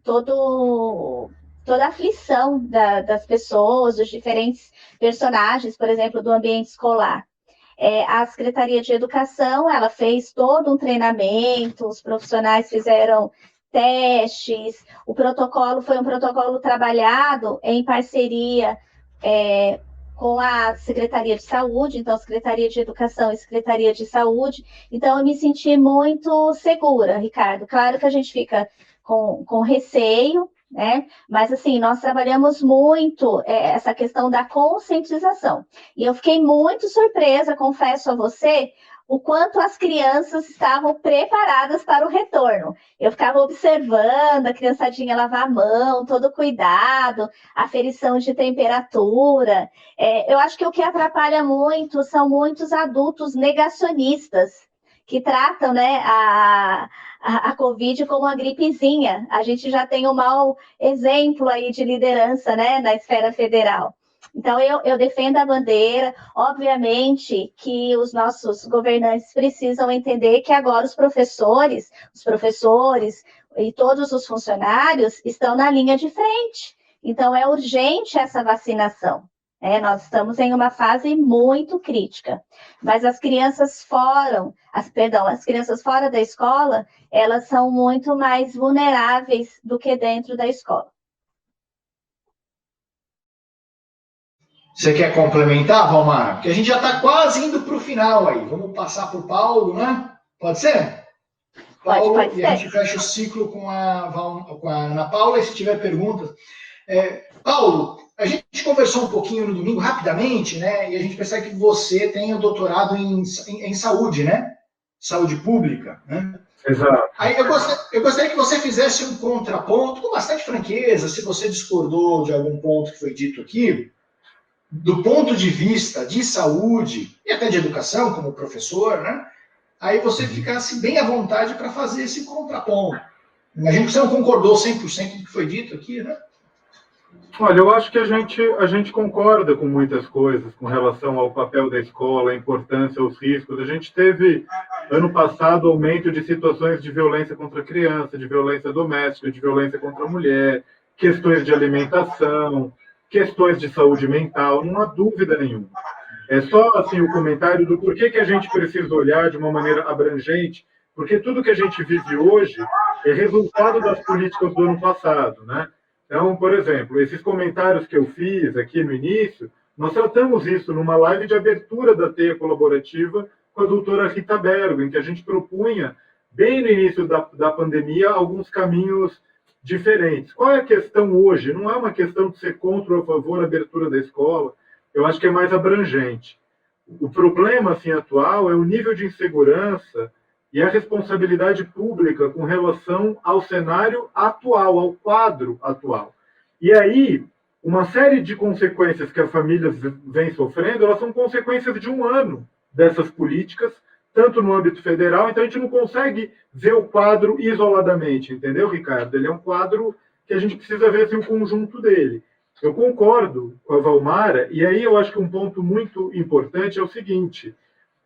toda a aflição das pessoas, dos diferentes personagens, por exemplo, do ambiente escolar. A Secretaria de Educação, ela fez todo um treinamento, os profissionais fizeram testes, o protocolo foi um protocolo trabalhado em parceria com a Secretaria de Saúde, então Secretaria de Educação e Secretaria de Saúde. Então eu me senti muito segura, Ricardo. Claro que a gente fica com receio, né? Mas assim, nós trabalhamos muito essa questão da conscientização. E eu fiquei muito surpresa, confesso a você, o quanto as crianças estavam preparadas para o retorno. Eu ficava observando a criançadinha lavar a mão, todo cuidado, aferição de temperatura. Eu acho que o que atrapalha muito são muitos adultos negacionistas, que tratam, né, a Covid como uma gripezinha. A gente já tem um mau exemplo aí de liderança, né, na esfera federal. Então, eu defendo a bandeira. Obviamente que os nossos governantes precisam entender que agora os professores e todos os funcionários estão na linha de frente. Então, é urgente essa vacinação. Nós estamos em uma fase muito crítica. Mas as crianças fora da escola, elas são muito mais vulneráveis do que dentro da escola. Você quer complementar, Valmar? Porque a gente já está quase indo para o final aí. Vamos passar para o Paulo, né? Pode ser? Paulo, pode ser. E a gente fecha o ciclo com a Ana Paula, e se tiver perguntas. Paulo, a gente conversou um pouquinho no domingo, rapidamente, né? E a gente percebe que você tem o doutorado em saúde, né? Saúde pública, né? Exato. Aí eu gostaria que você fizesse um contraponto, com bastante franqueza, se você discordou de algum ponto que foi dito aqui, do ponto de vista de saúde e até de educação, como professor, né? Aí você ficasse bem à vontade para fazer esse contraponto. Imagino que você não concordou 100% do que foi dito aqui, né? Olha, eu acho que a gente concorda com muitas coisas com relação ao papel da escola, a importância, os riscos. A gente teve, ano passado, aumento de situações de violência contra a criança, de violência doméstica, de violência contra a mulher, questões de alimentação, questões de saúde mental, não há dúvida nenhuma. É só assim, o comentário do porquê que a gente precisa olhar de uma maneira abrangente, porque tudo que a gente vive hoje é resultado das políticas do ano passado, né? Então, por exemplo, esses comentários que eu fiz aqui no início, nós tratamos isso numa live de abertura da teia colaborativa com a doutora Rita Bergo, em que a gente propunha, bem no início da pandemia, alguns caminhos diferentes. Qual é a questão hoje? Não é uma questão de ser contra ou a favor da abertura da escola, eu acho que é mais abrangente. O problema assim, atual é o nível de insegurança e a responsabilidade pública com relação ao cenário atual, ao quadro atual. E aí, uma série de consequências que as famílias vêm sofrendo, elas são consequências de um ano dessas políticas, tanto no âmbito federal, então a gente não consegue ver o quadro isoladamente, entendeu, Ricardo? Ele é um quadro que a gente precisa ver assim, o conjunto dele. Eu concordo com a Valmara, e aí eu acho que um ponto muito importante é o seguinte: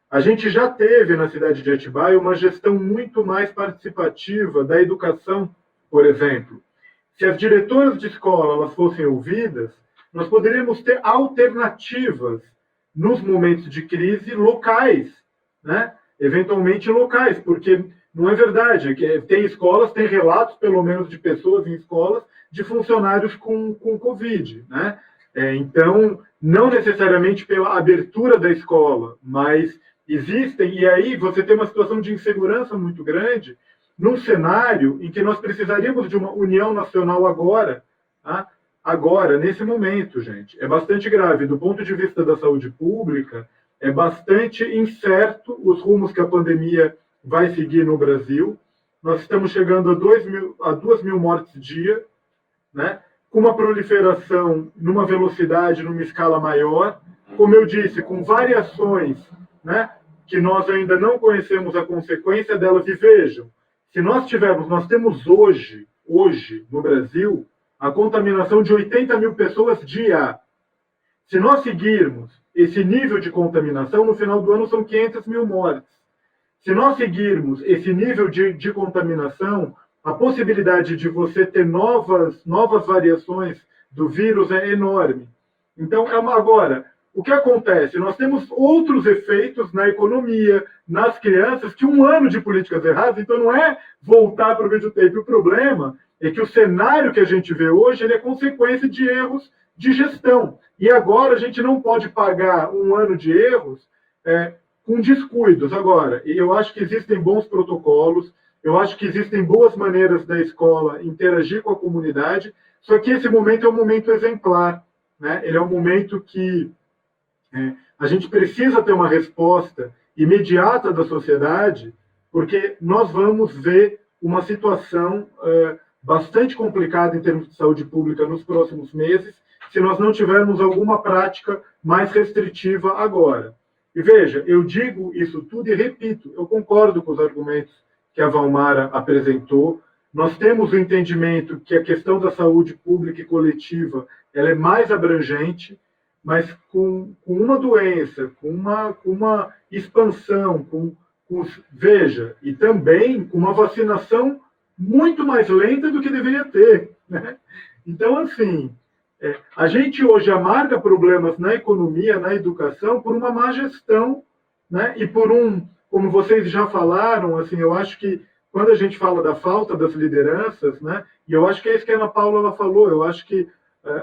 a gente já teve na cidade de Atibaia uma gestão muito mais participativa da educação, por exemplo. Se as diretoras de escola elas fossem ouvidas, nós poderíamos ter alternativas nos momentos de crise locais, né? Eventualmente locais, porque não é verdade. Tem escolas, tem relatos, pelo menos, de pessoas em escolas, de funcionários com Covid, né? Então, não necessariamente pela abertura da escola, mas existem, e aí você tem uma situação de insegurança muito grande, num cenário em que nós precisaríamos de uma união nacional agora, tá? Agora, nesse momento, gente. É bastante grave. Do ponto de vista da saúde pública, é bastante incerto os rumos que a pandemia vai seguir no Brasil. Nós estamos chegando a 2 mil mortes dia, né? Com uma proliferação numa velocidade, numa escala maior, como eu disse, com variações, né, que nós ainda não conhecemos a consequência delas. E vejam, se nós temos hoje, no Brasil, a contaminação de 80 mil pessoas dia. Se nós seguirmos esse nível de contaminação, no final do ano são 500 mil mortes. Se nós seguirmos esse nível de contaminação, a possibilidade de você ter novas variações do vírus é enorme. Então, agora, o que acontece? Nós temos outros efeitos na economia, nas crianças, que um ano de políticas erradas, então não é voltar para o videotape. O problema é que o cenário que a gente vê hoje ele é consequência de erros de gestão. E agora a gente não pode pagar um ano de erros com descuidos. Agora, eu acho que existem bons protocolos, eu acho que existem boas maneiras da escola interagir com a comunidade, só que esse momento é um momento exemplar, né? Ele é um momento que a gente precisa ter uma resposta imediata da sociedade, porque nós vamos ver uma situação bastante complicada em termos de saúde pública nos próximos meses, se nós não tivermos alguma prática mais restritiva agora. E veja, eu digo isso tudo e repito, eu concordo com os argumentos que a Valmara apresentou. Nós temos o entendimento que a questão da saúde pública e coletiva ela é mais abrangente, mas com uma doença, com uma expansão, veja, e também com uma vacinação muito mais lenta do que deveria ter, né? Então, assim, a gente hoje amarga problemas na economia, na educação, por uma má gestão, né? E por como vocês já falaram, assim, eu acho que quando a gente fala da falta das lideranças, né? E eu acho que é isso que a Ana Paula ela falou, eu acho que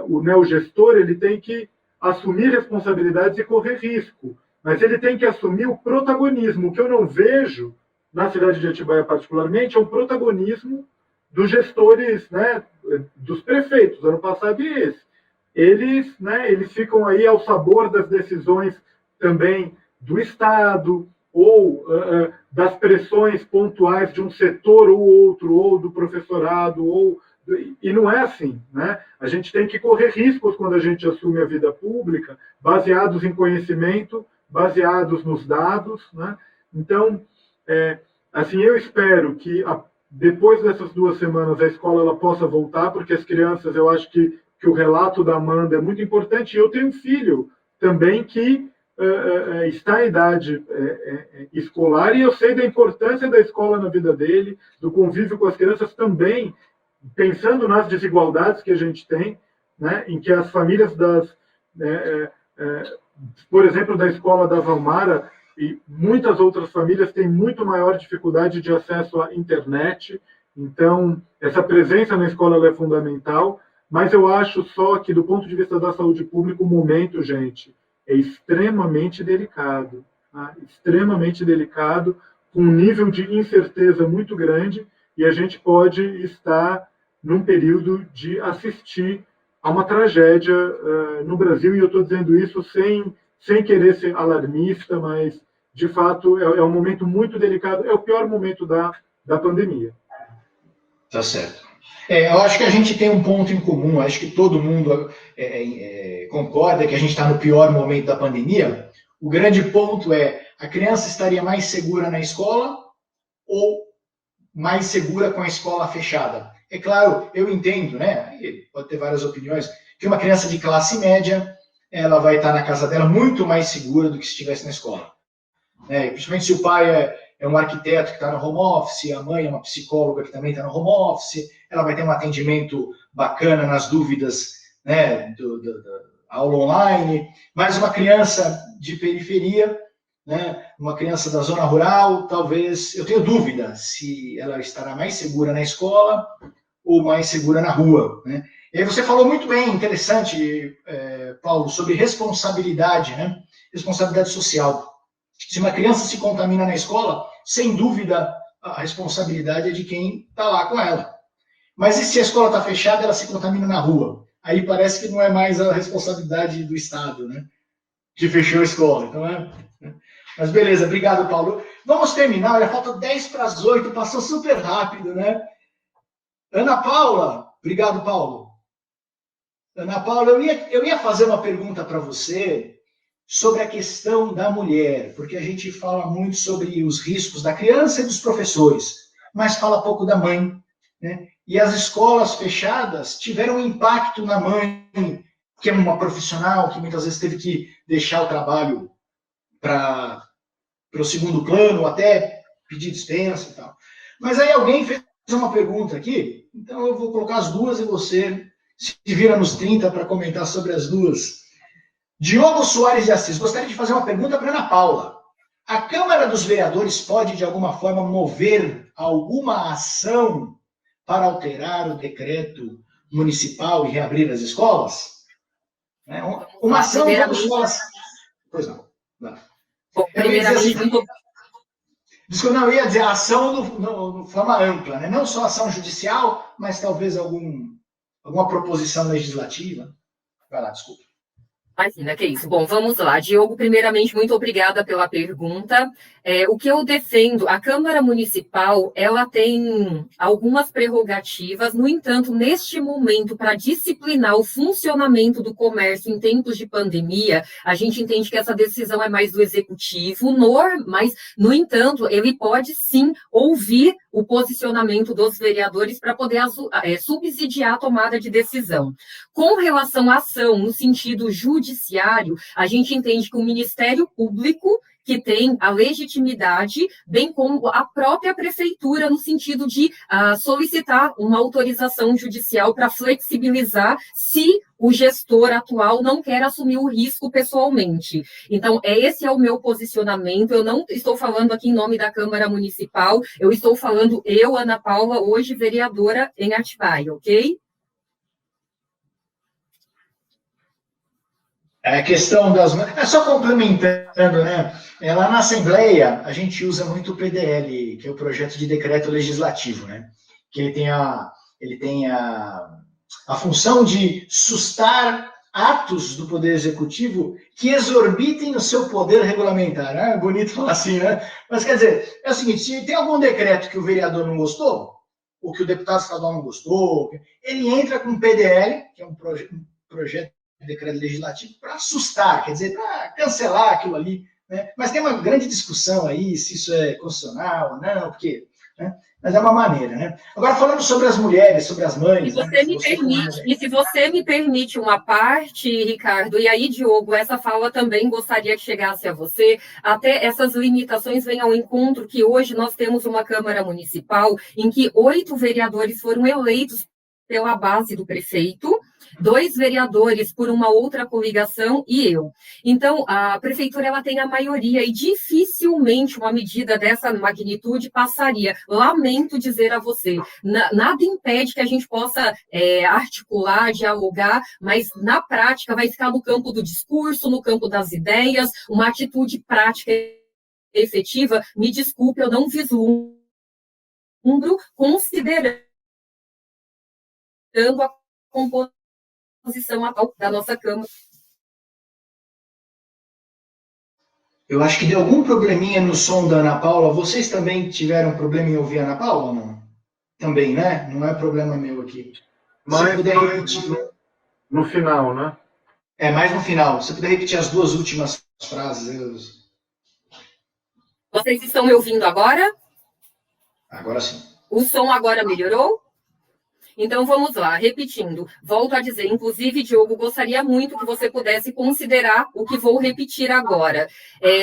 o gestor ele tem que assumir responsabilidades e correr risco, mas ele tem que assumir o protagonismo. O que eu não vejo na cidade de Atibaia particularmente é o protagonismo dos gestores, né, dos prefeitos, ano passado e esse. Eles ficam aí ao sabor das decisões também do Estado, ou das pressões pontuais de um setor ou outro, ou do professorado, e não é assim, né? A gente tem que correr riscos quando a gente assume a vida pública, baseados em conhecimento, baseados nos dados, né? Então, assim, eu espero que depois dessas 2 semanas a escola ela possa voltar, porque as crianças, eu acho que o relato da Amanda é muito importante. Eu tenho um filho também que está em idade escolar, e eu sei da importância da escola na vida dele, do convívio com as crianças também, pensando nas desigualdades que a gente tem, né, em que as famílias por exemplo, da escola da Valmara e muitas outras famílias têm muito maior dificuldade de acesso à internet. Então, essa presença na escola ela é fundamental, mas eu acho só que, do ponto de vista da saúde pública, o momento, gente, é extremamente delicado. Tá? Extremamente delicado, com um nível de incerteza muito grande, e a gente pode estar num período de assistir a uma tragédia no Brasil, e eu estou dizendo isso sem querer ser alarmista, mas, de fato, é um momento muito delicado, é o pior momento da pandemia. Tá certo. Eu acho que a gente tem um ponto em comum, acho que todo mundo concorda que a gente está no pior momento da pandemia. O grande ponto é, a criança estaria mais segura na escola ou mais segura com a escola fechada? É claro, eu entendo, né? Pode ter várias opiniões, que uma criança de classe média, ela vai estar na casa dela muito mais segura do que se estivesse na escola. Principalmente se o pai é um arquiteto que está no home office, a mãe é uma psicóloga que também está no home office, ela vai ter um atendimento bacana nas dúvidas, né, aula online, mas uma criança de periferia, né, uma criança da zona rural, talvez, eu tenho dúvida se ela estará mais segura na escola ou mais segura na rua, né? E aí você falou muito bem, interessante, Paulo, sobre responsabilidade, né? Responsabilidade social. Se uma criança se contamina na escola, sem dúvida, a responsabilidade é de quem está lá com ela. Mas e se a escola está fechada, ela se contamina na rua? Aí parece que não é mais a responsabilidade do Estado, né? Que fechou a escola. Então, Mas beleza, obrigado, Paulo. Vamos terminar, olha, falta 10 para as 8, passou super rápido, né? Ana Paula, obrigado, Paulo. Ana Paula, eu ia fazer uma pergunta para você sobre a questão da mulher, porque a gente fala muito sobre os riscos da criança e dos professores, mas fala pouco da mãe, né? E as escolas fechadas tiveram um impacto na mãe, que é uma profissional que muitas vezes teve que deixar o trabalho para o segundo plano, até pedir dispensa e tal. Mas aí alguém fez uma pergunta aqui, então eu vou colocar as duas e você se vira nos 30 para comentar sobre as duas. Diogo Soares de Assis, gostaria de fazer uma pergunta para Ana Paula. A Câmara dos Vereadores pode, de alguma forma, mover alguma ação para alterar o decreto municipal e reabrir as escolas? Uma ação das escolas... Pois não. Bom, primeiramente, Desculpa, não, eu ia dizer ação de forma ampla, né? Não só ação judicial, mas talvez alguma proposição legislativa. Vai lá, desculpa. Imagina, que isso. Bom, vamos lá. Diogo, primeiramente, muito obrigada pela pergunta. O que eu defendo, a Câmara Municipal, ela tem algumas prerrogativas, no entanto, neste momento, para disciplinar o funcionamento do comércio em tempos de pandemia, a gente entende que essa decisão é mais do Executivo, mas, no entanto, ele pode, sim, ouvir o posicionamento dos vereadores para poder subsidiar a tomada de decisão. Com relação à ação, no sentido judiciário, a gente entende que o Ministério Público, que tem a legitimidade, bem como a própria prefeitura, no sentido de solicitar uma autorização judicial para flexibilizar se o gestor atual não quer assumir o risco pessoalmente. Então, esse é o meu posicionamento. Eu não estou falando aqui em nome da Câmara Municipal, eu estou falando eu, Ana Paula, hoje vereadora em Atibaia, ok? A questão das... só complementando, né? Lá na Assembleia, a gente usa muito o PDL, que é o Projeto de Decreto Legislativo, né? Que ele tem a função de sustar atos do Poder Executivo que exorbitem no seu poder regulamentar. É bonito falar assim, né? Mas quer dizer, é o seguinte, se tem algum decreto que o vereador não gostou, ou que o deputado estadual não gostou, ele entra com o PDL, que é um projeto de decreto legislativo, para assustar, quer dizer, para cancelar aquilo ali, né? Mas tem uma grande discussão aí, se isso é constitucional ou não, porque... né? Mas é uma maneira, né? Agora, falando sobre as mulheres, sobre as mães... Se você me permite uma parte, Ricardo, e aí, Diogo, essa fala também gostaria que chegasse a você, até essas limitações vêm ao encontro que hoje nós temos uma Câmara Municipal em que 8 vereadores foram eleitos pela base do prefeito, 2 vereadores por uma outra coligação e eu. Então, a prefeitura ela tem a maioria e dificilmente uma medida dessa magnitude passaria. Lamento dizer a você, nada impede que a gente possa articular, dialogar, mas na prática vai ficar no campo do discurso, no campo das ideias, uma atitude prática efetiva, me desculpe, eu não vislumbro, considerando a composição atual da nossa Câmara. Eu acho que deu algum probleminha no som da Ana Paula. Vocês também tiveram problema em ouvir a Ana Paula ou não? Também, né? Não é problema meu aqui. Mas se puder repetir... no final, né? Mais no final. Se puder repetir as 2 últimas frases. Vocês estão me ouvindo agora? Agora sim. O som agora melhorou? Então, vamos lá, repetindo. Volto a dizer, inclusive, Diogo, gostaria muito que você pudesse considerar o que vou repetir agora.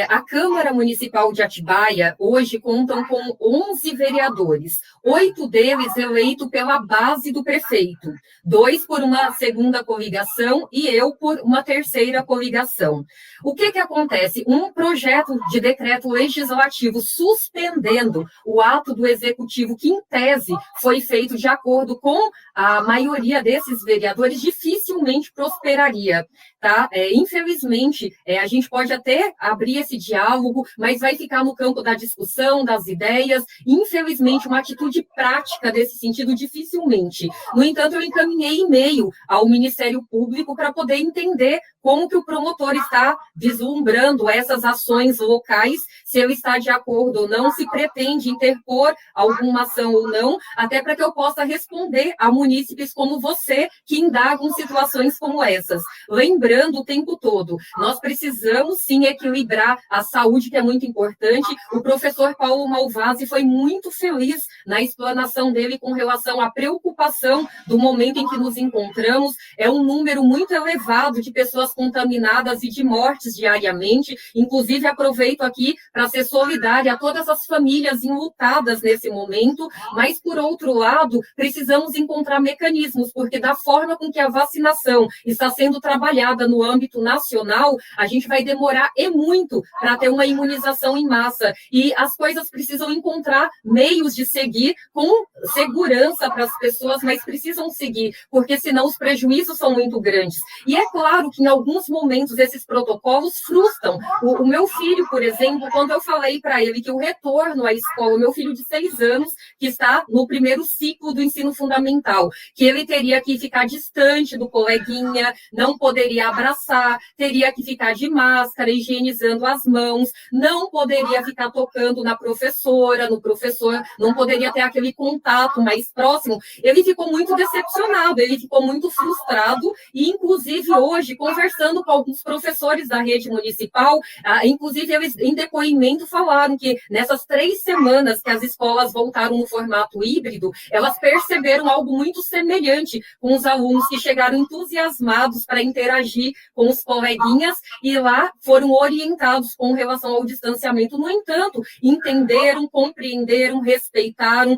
A Câmara Municipal de Atibaia, hoje, contam com 11 vereadores, 8 deles eleitos pela base do prefeito, 2 por uma segunda coligação e eu por uma terceira coligação. O que acontece? Um projeto de decreto legislativo suspendendo o ato do Executivo, que, em tese, foi feito de acordo com a maioria desses vereadores, dificilmente prosperaria, tá? Infelizmente, a gente pode até abrir esse diálogo, mas vai ficar no campo da discussão, das ideias. Infelizmente, uma atitude prática desse sentido, dificilmente. No entanto, eu encaminhei e-mail ao Ministério Público para poder entender como que o promotor está vislumbrando essas ações locais, se ele está de acordo ou não, se pretende interpor alguma ação ou não, até para que eu possa responder a munícipes como você, que indagam situações como essas. Lembrando o tempo todo, nós precisamos sim equilibrar a saúde, que é muito importante. O professor Paulo Malvasi foi muito feliz na explanação dele com relação à preocupação do momento em que nos encontramos. É um número muito elevado de pessoas contaminadas e de mortes diariamente. Inclusive, aproveito aqui para ser solidária a todas as famílias enlutadas nesse momento, mas, por outro lado, precisamos encontrar mecanismos, porque da forma com que a vacinação está sendo trabalhada no âmbito nacional, a gente vai demorar muito para ter uma imunização em massa, e as coisas precisam encontrar meios de seguir com segurança para as pessoas, mas precisam seguir, porque senão os prejuízos são muito grandes. E é claro que em alguns momentos esses protocolos frustram. O meu filho, por exemplo, quando eu falei para ele que o retorno à escola, o meu filho de 6 anos, que está no primeiro ciclo do ensino fundamental, que ele teria que ficar distante do coleguinha, não poderia abraçar, teria que ficar de máscara, higienizando as mãos, não poderia ficar tocando na professora, no professor, não poderia ter aquele contato mais próximo. Ele ficou muito decepcionado, ele ficou muito frustrado, e inclusive hoje, conversando com alguns professores da rede municipal, inclusive eles em depoimento falaram que nessas 3 semanas que as escolas voltaram no formato híbrido, elas perceberam algo muito semelhante com os alunos que chegaram entusiasmados para interagir com os coleguinhas e lá foram orientados com relação ao distanciamento. No entanto, entenderam, compreenderam, respeitaram.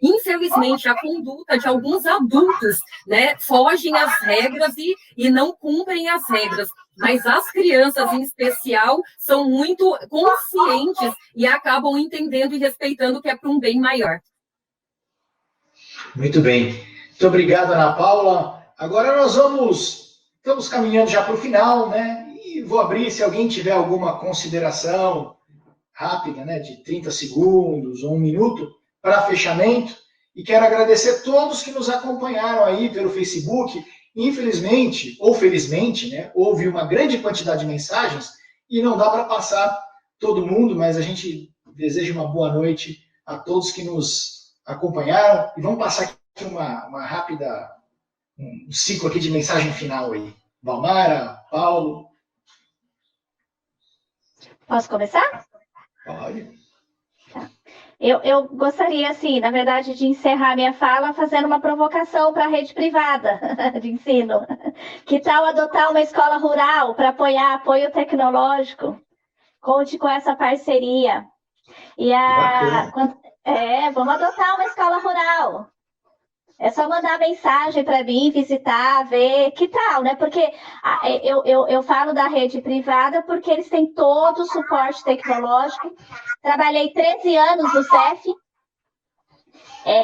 Infelizmente, a conduta de alguns adultos, né, fogem às regras e não cumprem as regras. Mas as crianças, em especial, são muito conscientes e acabam entendendo e respeitando que é para um bem maior. Muito bem. Muito obrigado, Ana Paula. Agora nós estamos caminhando já para o final, né? E vou abrir, se alguém tiver alguma consideração rápida, né, de 30 segundos ou 1 minuto, para fechamento. E quero agradecer a todos que nos acompanharam aí pelo Facebook. Infelizmente, ou felizmente, né, houve uma grande quantidade de mensagens e não dá para passar todo mundo, mas a gente deseja uma boa noite a todos que nos acompanharam. E vamos passar aqui uma rápida, um ciclo aqui de mensagem final aí. Valmara, Paulo. Posso começar? Pode. Tá. Eu gostaria, assim, na verdade, de encerrar minha fala fazendo uma provocação para a rede privada de ensino. Que tal adotar uma escola rural para apoiar apoio tecnológico? Conte com essa parceria. E vamos adotar uma escola rural. É só mandar mensagem para mim, visitar, ver que tal, né? Porque eu falo da rede privada porque eles têm todo o suporte tecnológico. Trabalhei 13 anos no CEF.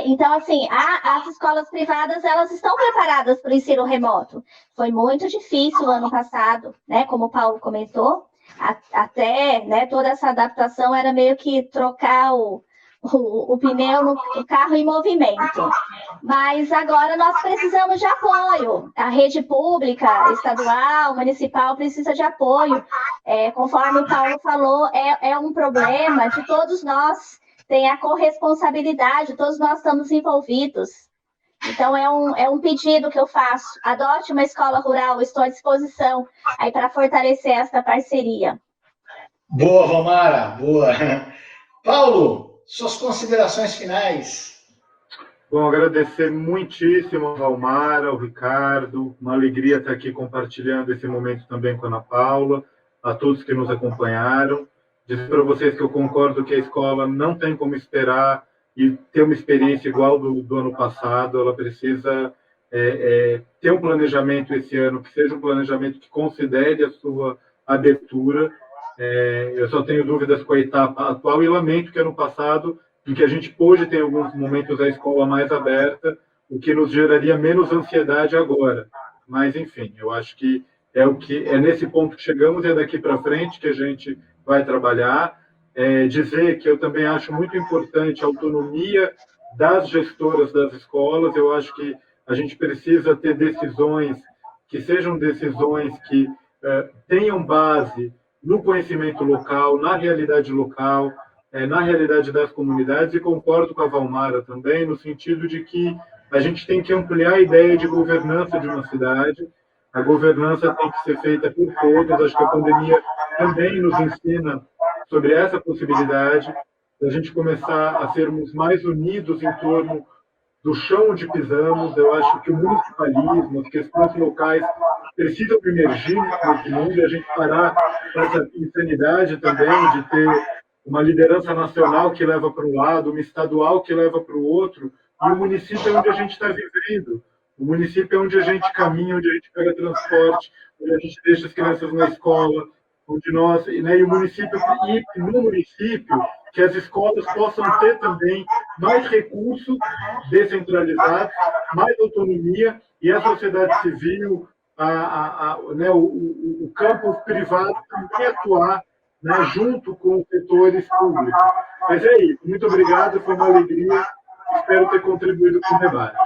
Então, assim, as escolas privadas, elas estão preparadas para o ensino remoto. Foi muito difícil o ano passado, né? Como o Paulo comentou. Até, né, toda essa adaptação era meio que trocar o pneu no carro em movimento. Mas agora nós precisamos de apoio. A rede pública, estadual, municipal, precisa de apoio. Conforme o Paulo falou, é um problema de todos nós. Tem a corresponsabilidade, todos nós estamos envolvidos. Então, é um pedido que eu faço. Adote uma escola rural, estou à disposição aí para fortalecer essa parceria. Boa, Valmara, boa. Paulo, suas considerações finais. Bom, agradecer muitíssimo ao Valmara, ao Ricardo, uma alegria estar aqui compartilhando esse momento também com a Ana Paula, a todos que nos acompanharam. Dizer para vocês que eu concordo que a escola não tem como esperar e ter uma experiência igual do ano passado. Ela precisa ter um planejamento esse ano, que seja um planejamento que considere a sua abertura. Eu só tenho dúvidas com a etapa atual e lamento que ano passado, em que a gente pôde ter em alguns momentos a escola mais aberta, o que nos geraria menos ansiedade agora. Mas, enfim, eu acho que é nesse ponto que chegamos e é daqui para frente que a gente vai trabalhar. Dizer que eu também acho muito importante a autonomia das gestoras das escolas. Eu acho que a gente precisa ter decisões que sejam decisões que tenham base no conhecimento local, na realidade local, na realidade das comunidades, e concordo com a Valmara também, no sentido de que a gente tem que ampliar a ideia de governança de uma cidade. A governança tem que ser feita por todos. Acho que a pandemia também nos ensina sobre essa possibilidade de a gente começar a sermos mais unidos em torno do chão onde pisamos. Eu acho que o municipalismo, as questões locais precisam emergir nesse mundo e a gente parar com essa insanidade também de ter uma liderança nacional que leva para um lado, uma estadual que leva para o outro, e o município é onde a gente está vivendo. O município é onde a gente caminha, onde a gente pega transporte, onde a gente deixa as crianças na escola, onde nós, né, e o município, e no município, que as escolas possam ter também mais recursos descentralizados, mais autonomia, e a sociedade civil, né, o campo privado também atuar, né, junto com os setores públicos. Mas é isso. Muito obrigado, foi uma alegria. Espero ter contribuído com o debate.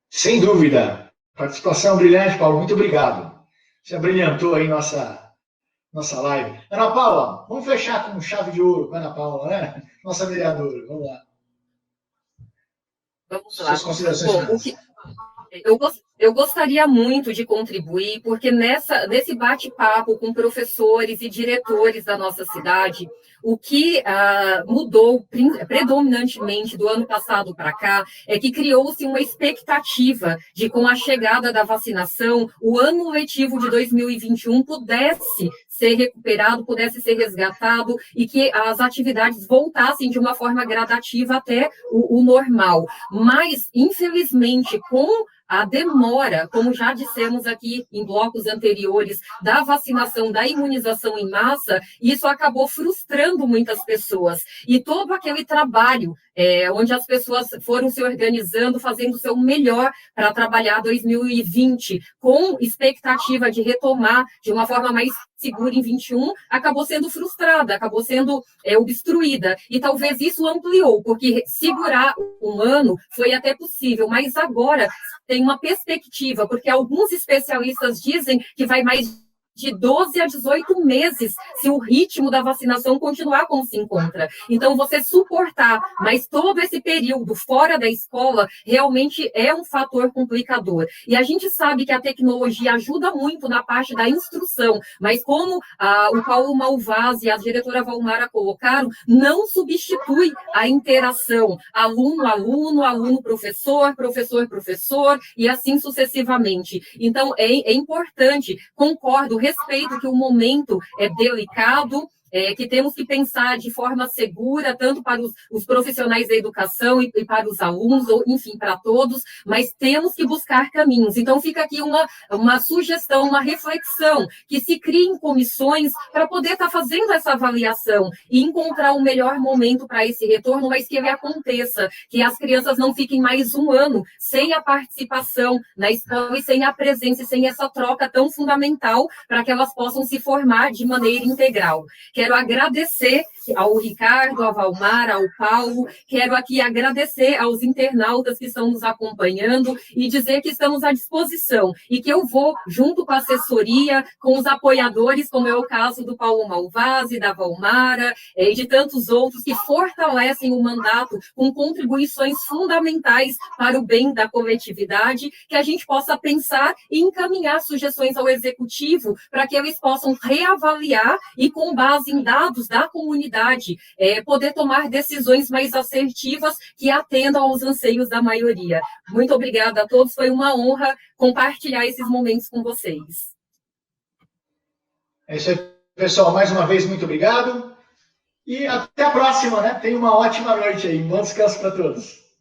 Sem dúvida. Participação brilhante, Paulo. Muito obrigado. Você abrilhantou aí nossa live. Ana Paula, vamos fechar com chave de ouro com a Ana Paula, né? Nossa vereadora. Vamos lá. Vamos lá. Suas considerações finais. Eu gostaria muito de contribuir, porque nesse bate-papo com professores e diretores da nossa cidade, o que mudou predominantemente do ano passado para cá é que criou-se uma expectativa de, com a chegada da vacinação, o ano letivo de 2021 pudesse ser recuperado, pudesse ser resgatado e que as atividades voltassem de uma forma gradativa até o normal. Mas, infelizmente, com a demora, como já dissemos aqui em blocos anteriores, da vacinação, da imunização em massa, isso acabou frustrando muitas pessoas. E todo aquele trabalho, onde as pessoas foram se organizando, fazendo o seu melhor para trabalhar 2020, com expectativa de retomar de uma forma mais segura em 21, acabou sendo frustrada, acabou sendo obstruída. E talvez isso ampliou, porque segurar um ano foi até possível, mas agora tem uma perspectiva, porque alguns especialistas dizem que vai mais de 12 a 18 meses se o ritmo da vacinação continuar como se encontra. Então, você suportar, mas todo esse período fora da escola realmente é um fator complicador. E a gente sabe que a tecnologia ajuda muito na parte da instrução, mas como o Paulo Malvaz e a diretora Valmara colocaram, não substitui a interação aluno-aluno, aluno-professor, professor-professor, e assim sucessivamente. Então, é importante, concordo, respeito que o momento é delicado, que temos que pensar de forma segura, tanto para os profissionais da educação e para os alunos, ou enfim, para todos, mas temos que buscar caminhos. Então, fica aqui uma sugestão, uma reflexão, que se criem comissões para poder estar fazendo essa avaliação e encontrar o melhor momento para esse retorno, mas que ele aconteça, que as crianças não fiquem mais um ano sem a participação na escola e sem a presença, e sem essa troca tão fundamental para que elas possam se formar de maneira integral. Quero agradecer ao Ricardo, ao Valmar, ao Paulo, quero aqui agradecer aos internautas que estão nos acompanhando e dizer que estamos à disposição e que eu vou, junto com a assessoria, com os apoiadores, como é o caso do Paulo Malvasi, da Valmara e de tantos outros que fortalecem o mandato com contribuições fundamentais para o bem da coletividade, que a gente possa pensar e encaminhar sugestões ao Executivo para que eles possam reavaliar e, com base em dados da comunidade, poder tomar decisões mais assertivas que atendam aos anseios da maioria. Muito obrigada a todos, foi uma honra compartilhar esses momentos com vocês. É isso aí, pessoal. Mais uma vez, muito obrigado. E até a próxima, né? Tenha uma ótima noite aí. Bom descanso para todos.